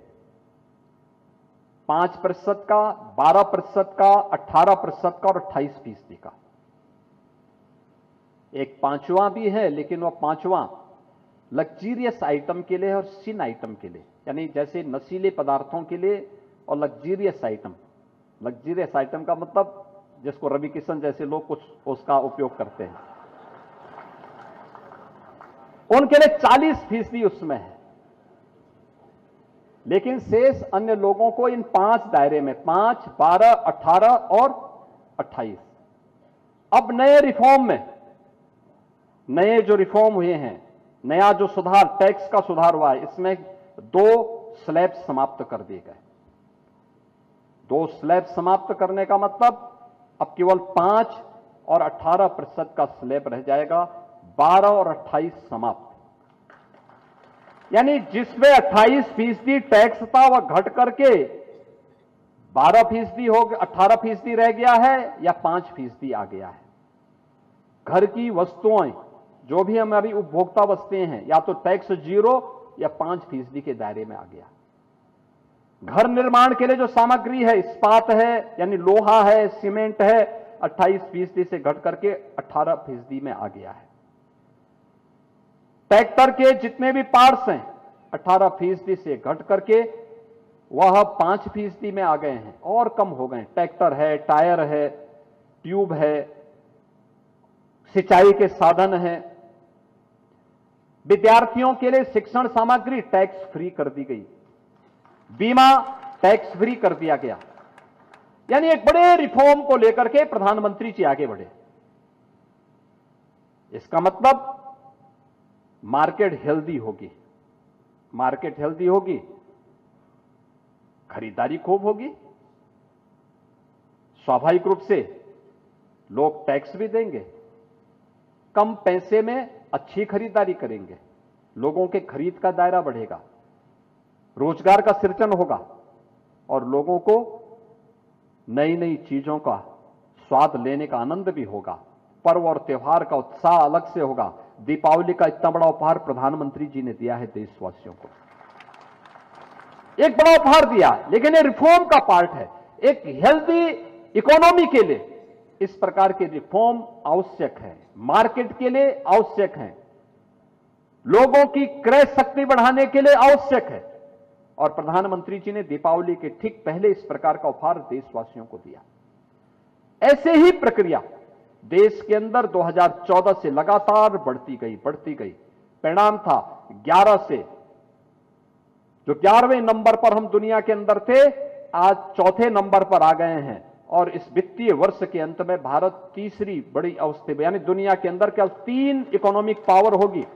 5% का, 12% का, 18% का और 28% का। एक 5वां भी है, लेकिन वह 5वां लग्जीरियस आइटम के लिए और सिन आइटम के लिए, यानी जैसे नशीले पदार्थों के लिए और लग्जीरियस आइटम। लग्जीरियस आइटम का मतलब जिसको रवि किशन जैसे लोग कुछ उसका उपयोग करते हैं, उनके लिए 40% उसमें है। लेकिन शेष अन्य लोगों को इन 5 दायरे में 5, 12, 18 और 28। अब नए रिफॉर्म में, नए जो रिफॉर्म हुए हैं, नया जो सुधार, टैक्स का सुधार हुआ है, इसमें 2 स्लैब समाप्त कर दिए गए। 2 स्लैब समाप्त करने का मतलब अब केवल 5 और 18% का स्लैब रह जाएगा, 12 और 28 समाप्त। यानी जिसमें 28% टैक्स था वह घट करके 12% हो गया, 18% रह गया है, या 5% आ गया है। घर की वस्तुएं जो भी हमारी उपभोक्ता वस्तुएं हैं, या तो टैक्स 0 या 5% के दायरे में आ गया। घर निर्माण के लिए जो सामग्री है, इस्पात है यानी लोहा है, सीमेंट है, 28% से घट करके 18% में आ गया है। ट्रैक्टर के जितने भी पार्ट्स हैं 18% से घट करके वह 5% में आ गए हैं और कम हो गए। ट्रैक्टर है, टायर है, ट्यूब है, सिंचाई के साधन है। विद्यार्थियों के लिए शिक्षण सामग्री टैक्स फ्री कर दी गई, बीमा टैक्स फ्री कर दिया गया। यानी एक बड़े रिफॉर्म को लेकर के प्रधानमंत्री जी आगे बढ़े। इसका मतलब मार्केट हेल्दी होगी, मार्केट हेल्दी होगी, खरीदारी खूब होगी, स्वाभाविक रूप से लोग टैक्स भी देंगे, कम पैसे में अच्छी खरीदारी करेंगे, लोगों के खरीद का दायरा बढ़ेगा, रोजगार का सृजन होगा और लोगों को नई नई चीजों का स्वाद लेने का आनंद भी होगा। पर्व और त्योहार का उत्साह अलग से होगा। दीपावली का इतना बड़ा उपहार प्रधानमंत्री जी ने दिया है देशवासियों को, एक बड़ा उपहार दिया, लेकिन ये रिफॉर्म का पार्ट है। एक हेल्दी इकोनॉमी के लिए इस प्रकार के रिफॉर्म आवश्यक है, मार्केट के लिए आवश्यक है, लोगों की क्रय शक्ति बढ़ाने के लिए आवश्यक है। और प्रधानमंत्री जी ने दीपावली के ठीक पहले इस प्रकार का उपहार देशवासियों को दिया। ऐसे ही प्रक्रिया देश के अंदर 2014 से लगातार बढ़ती गई। परिणाम था 11 से, जो 11वें नंबर पर हम दुनिया के अंदर थे, आज 4थे नंबर पर आ गए हैं। और इस वित्तीय वर्ष के अंत में भारत तीसरी बड़ी अवस्था में, यानी दुनिया के अंदर केवल 3 इकोनॉमिक पावर होगी,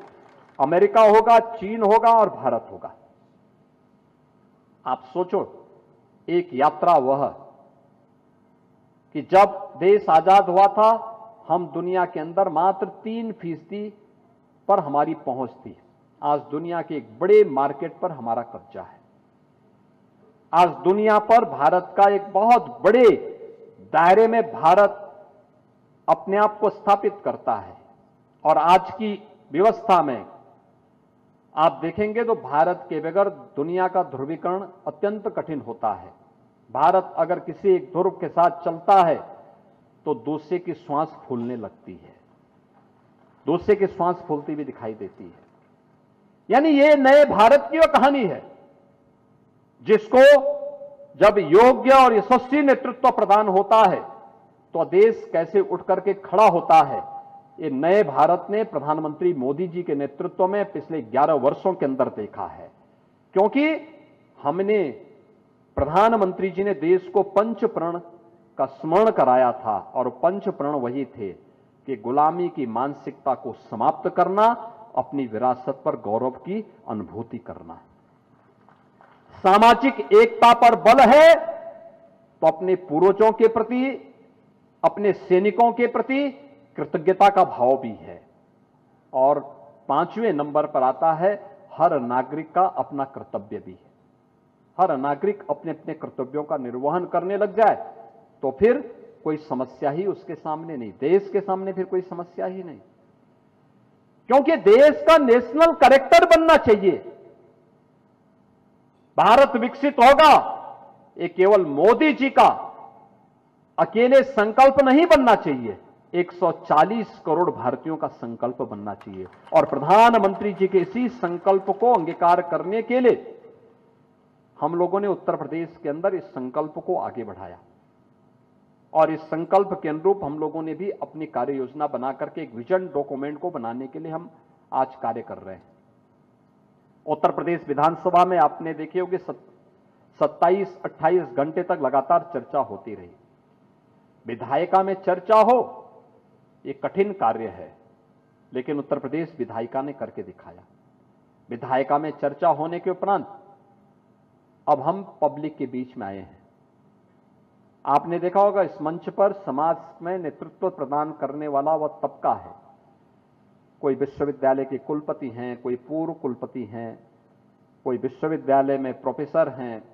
अमेरिका होगा, चीन होगा और भारत होगा। आप सोचो, एक यात्रा वह कि जब देश आजाद हुआ था, हम दुनिया के अंदर मात्र 3% पर हमारी पहुंच थी। आज दुनिया के एक बड़े मार्केट पर हमारा कब्जा है। आज दुनिया पर भारत का एक बहुत बड़े दायरे में भारत अपने आप को स्थापित करता है। और आज की व्यवस्था में आप देखेंगे तो भारत के बगैर दुनिया का ध्रुवीकरण अत्यंत कठिन होता है। भारत अगर किसी एक ध्रुव के साथ चलता है तो दूसरे की श्वास फूलने लगती है, दूसरे की श्वास फूलती भी दिखाई देती है। यानी ये नए भारत की वह कहानी है जिसको जब योग्य और यशस्वी नेतृत्व प्रदान होता है तो देश कैसे उठ करके खड़ा होता है। ये नए भारत ने प्रधानमंत्री मोदी जी के नेतृत्व में पिछले 11 वर्षों के अंदर देखा है। क्योंकि हमने, प्रधानमंत्री जी ने देश को पंच प्रण का स्मरण कराया था और पंच प्रण वही थे कि गुलामी की मानसिकता को समाप्त करना, अपनी विरासत पर गौरव की अनुभूति करना। सामाजिक एकता पर बल है तो अपने पूर्वजों के प्रति, अपने सैनिकों के प्रति कृतज्ञता का भाव भी है। और 5वें नंबर पर आता है हर नागरिक का अपना कर्तव्य भी है। हर नागरिक अपने अपने कर्तव्यों का निर्वहन करने लग जाए तो फिर कोई समस्या ही उसके सामने नहीं, देश के सामने फिर कोई समस्या ही नहीं। क्योंकि देश का नेशनल कैरेक्टर बनना चाहिए। भारत विकसित होगा, ये केवल मोदी जी का अकेले संकल्प नहीं बनना चाहिए, 140 करोड़ भारतीयों का संकल्प बनना चाहिए। और प्रधानमंत्री जी के इसी संकल्प को अंगीकार करने के लिए हम लोगों ने उत्तर प्रदेश के अंदर इस संकल्प को आगे बढ़ाया। और इस संकल्प के अनुरूप हम लोगों ने भी अपनी कार्य योजना बना करके एक विजन डॉक्यूमेंट को बनाने के लिए हम आज कार्य कर रहे हैं। उत्तर प्रदेश विधानसभा में आपने देखे होंगे 27-28 घंटे तक लगातार चर्चा होती रही। विधायिका में चर्चा हो, ये कठिन कार्य है, लेकिन उत्तर प्रदेश विधायिका ने करके दिखाया। विधायिका में चर्चा होने के उपरांत अब हम पब्लिक के बीच में आए हैं। आपने देखा होगा इस मंच पर समाज में नेतृत्व प्रदान करने वाला वह तबका है। कोई विश्वविद्यालय के कुलपति हैं, कोई पूर्व कुलपति हैं, कोई विश्वविद्यालय में प्रोफेसर हैं,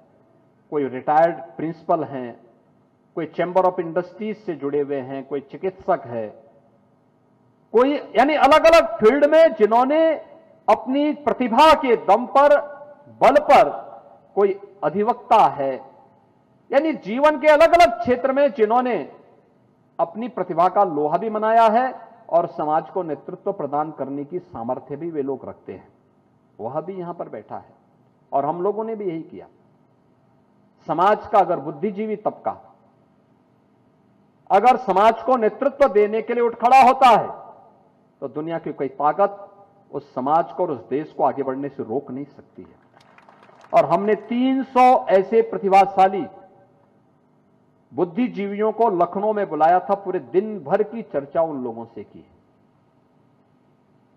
कोई रिटायर्ड प्रिंसिपल हैं, कोई चैम्बर ऑफ इंडस्ट्रीज से जुड़े हुए हैं, कोई चिकित्सक है, कोई, यानी अलग अलग फील्ड में जिन्होंने अपनी प्रतिभा के दम पर, बल पर, कोई अधिवक्ता है, यानी जीवन के अलग अलग क्षेत्र में जिन्होंने अपनी प्रतिभा का लोहा भी मनाया है और समाज को नेतृत्व प्रदान करने की सामर्थ्य भी वे लोग रखते हैं। वह भी यहां पर बैठा है और हम लोगों ने भी यही किया। समाज का अगर बुद्धिजीवी तबका अगर समाज को नेतृत्व देने के लिए उठ खड़ा होता है तो दुनिया की कोई ताकत उस समाज को और उस देश को आगे बढ़ने से रोक नहीं सकती है। और हमने 300 ऐसे प्रतिभाशाली बुद्धिजीवियों को लखनऊ में बुलाया था। पूरे दिन भर की चर्चा उन लोगों से की,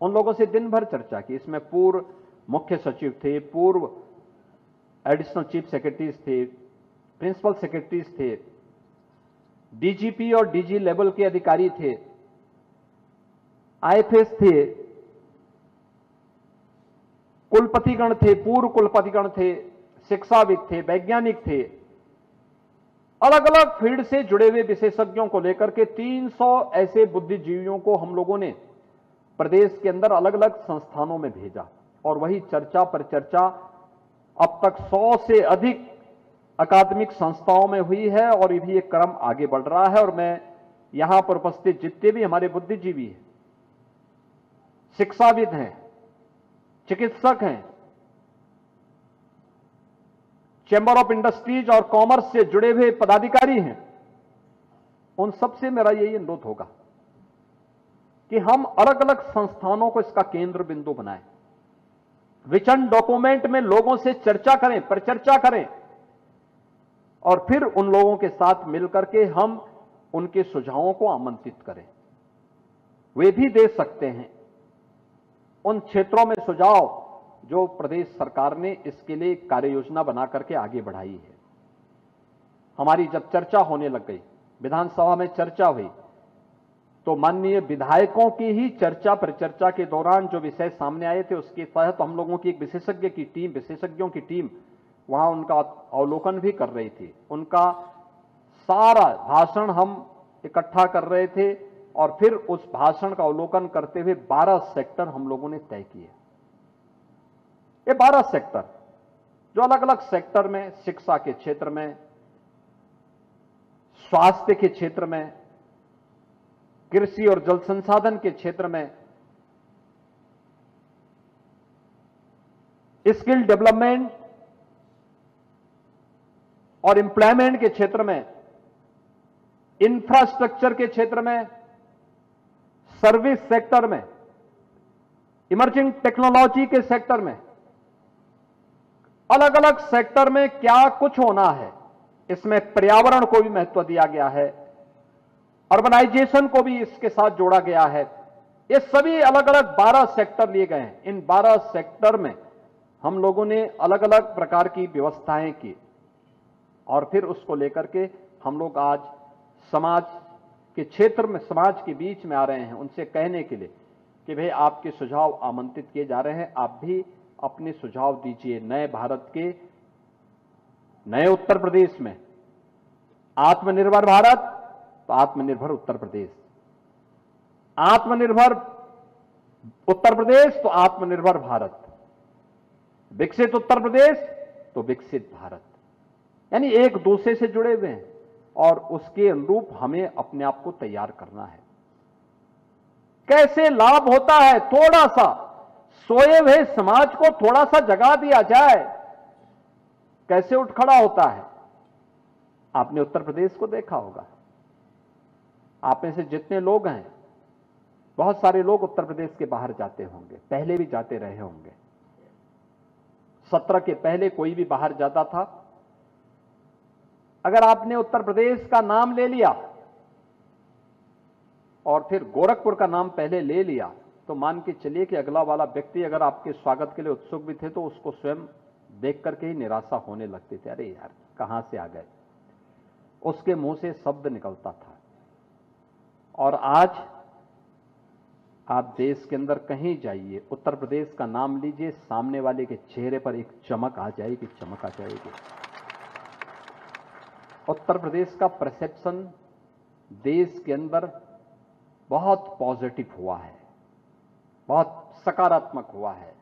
उन लोगों से दिन भर चर्चा की। इसमें पूर्व मुख्य सचिव थे, पूर्व एडिशनल चीफ सेक्रेटरीज थे, प्रिंसिपल सेक्रेटरीज थे, डीजीपी और डीजी लेवल के अधिकारी थे, आईएफएस थे, कुलपतिगण थे, पूर्व कुलपतिगण थे, शिक्षाविद थे, वैज्ञानिक थे। अलग अलग फील्ड से जुड़े हुए विशेषज्ञों को लेकर के 300 ऐसे बुद्धिजीवियों को हम लोगों ने प्रदेश के अंदर अलग अलग संस्थानों में भेजा और वही चर्चा पर चर्चा अब तक 100 से अधिक अकादमिक संस्थाओं में हुई है और ये क्रम आगे बढ़ रहा है। और मैं यहां पर उपस्थित जितने भी हमारे बुद्धिजीवी हैं, शिक्षाविद हैं, चिकित्सक हैं, चैंबर ऑफ इंडस्ट्रीज और कॉमर्स से जुड़े हुए पदाधिकारी हैं, उन सबसे मेरा यही अनुरोध होगा कि हम अलग अलग संस्थानों को इसका केंद्र बिंदु बनाएं। विजन डॉक्यूमेंट में लोगों से चर्चा करें, परिचर्चा करें और फिर उन लोगों के साथ मिलकर के हम उनके सुझावों को आमंत्रित करें। वे भी दे सकते हैं उन क्षेत्रों में सुझाव जो प्रदेश सरकार ने इसके लिए कार्य योजना बना करके आगे बढ़ाई है। हमारी जब चर्चा होने लग गई, विधानसभा में चर्चा हुई, तो माननीय विधायकों की ही चर्चा परिचर्चा के दौरान जो विषय सामने आए थे उसके तहत हम लोगों की एक विशेषज्ञों की टीम वहां उनका अवलोकन भी कर रही थी। उनका सारा भाषण हम इकट्ठा कर रहे थे और फिर उस भाषण का अवलोकन करते हुए 12 सेक्टर हम लोगों ने तय किए। ये 12 सेक्टर जो अलग अलग सेक्टर में, शिक्षा के क्षेत्र में, स्वास्थ्य के क्षेत्र में, कृषि और जल संसाधन के क्षेत्र में, स्किल डेवलपमेंट और एम्प्लॉयमेंट के क्षेत्र में, इंफ्रास्ट्रक्चर के क्षेत्र में, सर्विस सेक्टर में, इमर्जिंग टेक्नोलॉजी के सेक्टर में, अलग अलग सेक्टर में क्या कुछ होना है। इसमें पर्यावरण को भी महत्व दिया गया है, अर्बनाइजेशन को भी इसके साथ जोड़ा गया है। ये सभी अलग अलग 12 सेक्टर लिए गए हैं। इन 12 सेक्टर में हम लोगों ने अलग अलग प्रकार की व्यवस्थाएं की और फिर उसको लेकर के हम लोग आज समाज के क्षेत्र में, समाज के बीच में आ रहे हैं उनसे कहने के लिए कि भाई आपके सुझाव आमंत्रित किए जा रहे हैं, आप भी अपने सुझाव दीजिए। नए भारत के, नए उत्तर प्रदेश में आत्मनिर्भर भारत तो आत्मनिर्भर उत्तर प्रदेश, आत्मनिर्भर उत्तर प्रदेश तो आत्मनिर्भर भारत, विकसित उत्तर प्रदेश तो विकसित भारत, यानी एक दूसरे से जुड़े हुए हैं और उसके अनुरूप हमें अपने आप को तैयार करना है। कैसे लाभ होता है? थोड़ा सा सोए हुए समाज को थोड़ा सा जगा दिया जाए, कैसे उठ खड़ा होता है। आपने उत्तर प्रदेश को देखा होगा। आप में से जितने लोग हैं, बहुत सारे लोग उत्तर प्रदेश के बाहर जाते होंगे, पहले भी जाते रहे होंगे। 17 के पहले कोई भी बाहर जाता था, अगर आपने उत्तर प्रदेश का नाम ले लिया और फिर गोरखपुर का नाम पहले ले लिया तो मान के चलिए कि अगला वाला व्यक्ति अगर आपके स्वागत के लिए उत्सुक भी थे तो उसको स्वयं देख करके ही निराशा होने लगती थी। अरे यार कहां से आ गए, उसके मुंह से शब्द निकलता था। और आज आप देश के अंदर कहीं जाइए, उत्तर प्रदेश का नाम लीजिए, सामने वाले के चेहरे पर एक चमक आ जाएगी, चमक आ जाएगी। उत्तर प्रदेश का परसेप्शन देश के अंदर बहुत पॉजिटिव हुआ है, बहुत सकारात्मक हुआ है।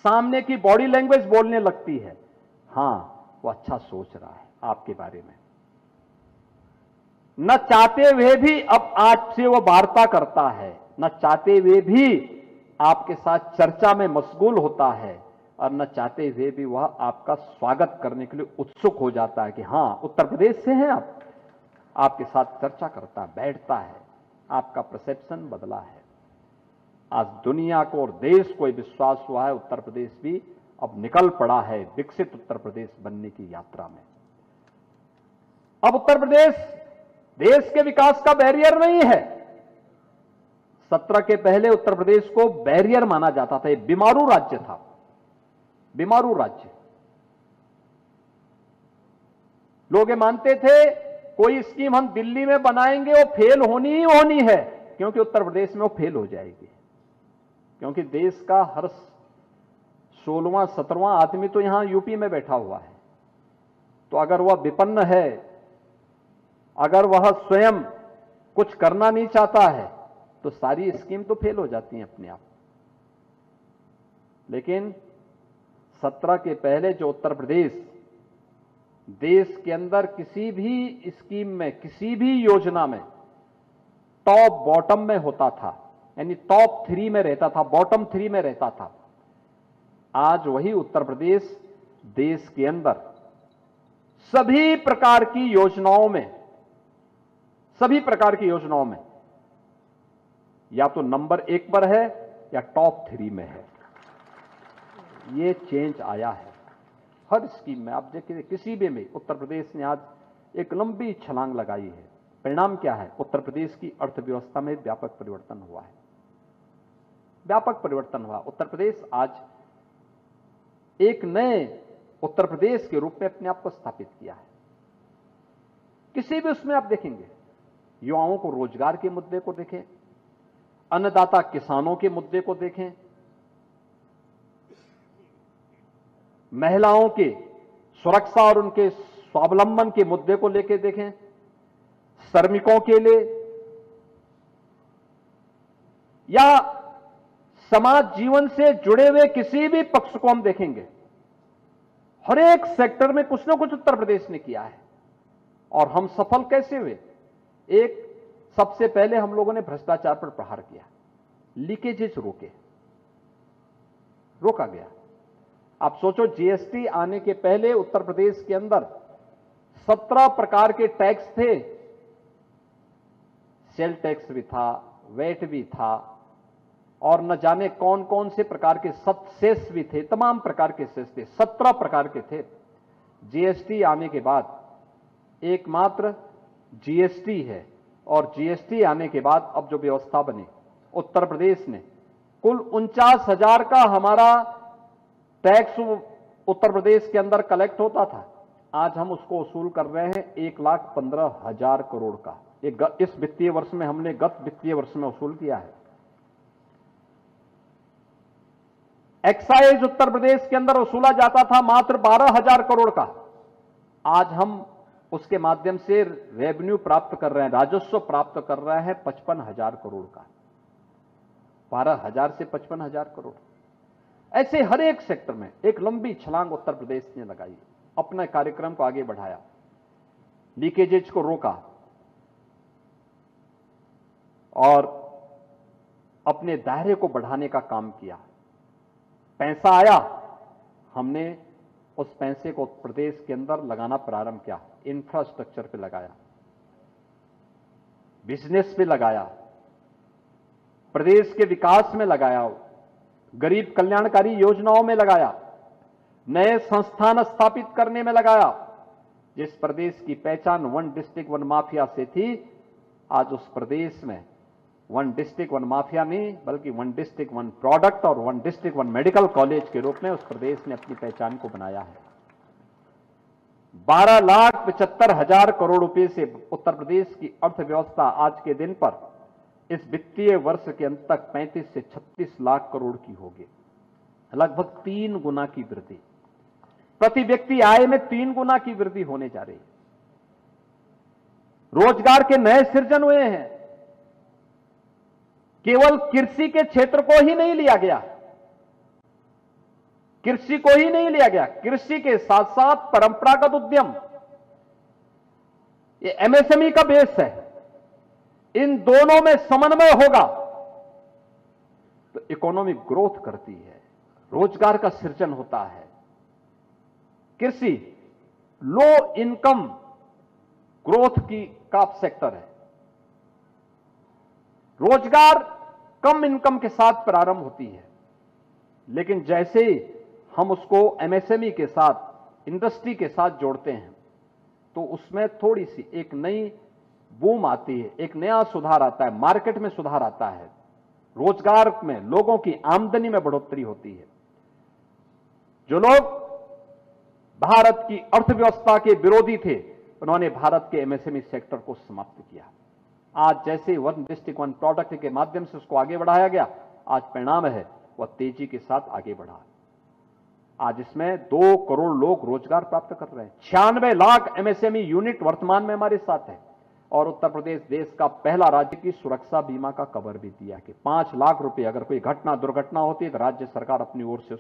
सामने की बॉडी लैंग्वेज बोलने लगती है, हां वो अच्छा सोच रहा है आपके बारे में। न चाहते हुए भी अब आपसे वो वार्ता करता है, न चाहते हुए भी आपके साथ चर्चा में मशगूल होता है, और न चाहते हुए भी वह आपका स्वागत करने के लिए उत्सुक हो जाता है कि हां उत्तर प्रदेश से हैं आप, आपके साथ चर्चा करता है, बैठता है। आपका परसेप्शन बदला है। आज दुनिया को और देश को विश्वास हुआ है उत्तर प्रदेश भी अब निकल पड़ा है विकसित उत्तर प्रदेश बनने की यात्रा में। अब उत्तर प्रदेश देश के विकास का बैरियर नहीं है। 17 के पहले उत्तर प्रदेश को बैरियर माना जाता था, ये बीमारू राज्य था, बीमारू राज्य। लोग ये मानते थे कोई स्कीम हम दिल्ली में बनाएंगे वो फेल होनी ही होनी है, क्योंकि उत्तर प्रदेश में वो फेल हो जाएगी, क्योंकि देश का हर 16वां 17वां आदमी तो यहां यूपी में बैठा हुआ है। तो अगर वह विपन्न है, अगर वह स्वयं कुछ करना नहीं चाहता है, तो सारी स्कीम तो फेल हो जाती हैं अपने आप। लेकिन 17 के पहले जो उत्तर प्रदेश देश के अंदर किसी भी स्कीम में, किसी भी योजना में टॉप बॉटम में होता था, यानी टॉप 3 में रहता था, बॉटम 3 में रहता था, आज वही उत्तर प्रदेश देश के अंदर सभी प्रकार की योजनाओं में, सभी प्रकार की योजनाओं में या तो नंबर 1 पर है या टॉप 3 में है। ये चेंज आया है हर स्कीम में। आप देखिए किसी भी में उत्तर प्रदेश ने आज एक लंबी छलांग लगाई है। परिणाम क्या है? उत्तर प्रदेश की अर्थव्यवस्था में व्यापक परिवर्तन हुआ है, व्यापक परिवर्तन हुआ। उत्तर प्रदेश आज एक नए उत्तर प्रदेश के रूप में अपने आप को स्थापित किया है। किसी भी उसमें आप देखेंगे, युवाओं को रोजगार के मुद्दे को देखें, अन्नदाता किसानों के मुद्दे को देखें, महिलाओं के सुरक्षा और उनके स्वावलंबन के मुद्दे को लेकर देखें, श्रमिकों के लिए या समाज जीवन से जुड़े हुए किसी भी पक्ष को हम देखेंगे, हर एक सेक्टर में कुछ ना कुछ उत्तर प्रदेश ने किया है। और हम सफल कैसे हुए? एक, सबसे पहले हम लोगों ने भ्रष्टाचार पर प्रहार किया, लीकेजेस रोका गया। आप सोचो, जीएसटी आने के पहले उत्तर प्रदेश के अंदर 17 प्रकार के टैक्स थे। सेल टैक्स भी था, वैट भी था, और न जाने कौन कौन से प्रकार के सेस भी थे, तमाम प्रकार के सेस थे, 17 प्रकार के थे। जीएसटी आने के बाद एकमात्र जीएसटी है, और जीएसटी आने के बाद अब जो व्यवस्था बनी, उत्तर प्रदेश ने कुल 49,000 का हमारा टैक्स उत्तर प्रदेश के अंदर कलेक्ट होता था, आज हम उसको वसूल कर रहे हैं 1,15,000 करोड़ का। इस वित्तीय वर्ष में हमने गत वित्तीय वर्ष में वसूल किया है। एक्साइज उत्तर प्रदेश के अंदर वसूला जाता था मात्र 12,000 करोड़ का, आज हम उसके माध्यम से रेवेन्यू प्राप्त कर रहे हैं, राजस्व प्राप्त कर रहे हैं 55,000 करोड़ का। 12,000 से 55,000 करोड़। ऐसे हर एक सेक्टर में एक लंबी छलांग उत्तर प्रदेश ने लगाई, अपने कार्यक्रम को आगे बढ़ाया, लीकेजेज को रोका और अपने दायरे को बढ़ाने का काम किया। पैसा आया, हमने उस पैसे को प्रदेश के अंदर लगाना प्रारंभ किया, इंफ्रास्ट्रक्चर पे लगाया, बिजनेस पे लगाया, प्रदेश के विकास में लगाया, गरीब कल्याणकारी योजनाओं में लगाया, नए संस्थान स्थापित करने में लगाया। जिस प्रदेश की पहचान 1 डिस्ट्रिक्ट 1 माफिया से थी, आज उस प्रदेश में 1 डिस्ट्रिक्ट 1 माफिया नहीं, बल्कि 1 डिस्ट्रिक्ट 1 प्रोडक्ट और 1 डिस्ट्रिक्ट 1 मेडिकल कॉलेज के रूप में उस प्रदेश ने अपनी पहचान को बनाया है। 12,75,000 करोड़ रुपए से उत्तर प्रदेश की अर्थव्यवस्था आज के दिन पर इस वित्तीय वर्ष के अंत तक 35 से 36 लाख करोड़ की होगी, लगभग 3 गुना की वृद्धि। प्रति व्यक्ति आय में 3 गुना की वृद्धि होने जा रही है। रोजगार के नए सृजन हुए हैं। केवल कृषि के क्षेत्र को ही नहीं लिया गया, कृषि को ही नहीं लिया गया, कृषि के साथ साथ परंपरागत उद्यम, ये एमएसएमई का बेस है। इन दोनों में समन्वय होगा तो इकोनॉमिक ग्रोथ करती है, रोजगार का सृजन होता है। कृषि लो इनकम ग्रोथ का सेक्टर है। रोजगार कम इनकम के साथ प्रारंभ होती है, लेकिन जैसे ही हम उसको एमएसएमई के साथ, इंडस्ट्री के साथ जोड़ते हैं तो उसमें थोड़ी सी एक नई बूम आती है, एक नया सुधार आता है, मार्केट में सुधार आता है, रोजगार में, लोगों की आमदनी में बढ़ोतरी होती है। जो लोग भारत की अर्थव्यवस्था के विरोधी थे, उन्होंने भारत के एमएसएमई सेक्टर को समाप्त किया। आज जैसे वन डिस्ट्रिक्ट वन प्रोडक्ट के माध्यम से उसको आगे बढ़ाया गया, आज परिणाम है वह तेजी के साथ आगे बढ़ा। आज इसमें 2 करोड़ लोग रोजगार प्राप्त कर रहे हैं। 96 लाख एमएसएमई यूनिट वर्तमान में हमारे साथ है। और उत्तर प्रदेश देश का पहला राज्य की सुरक्षा बीमा का कवर भी दिया कि 5 लाख रुपए अगर कोई घटना दुर्घटना होती है तो राज्य सरकार अपनी ओर से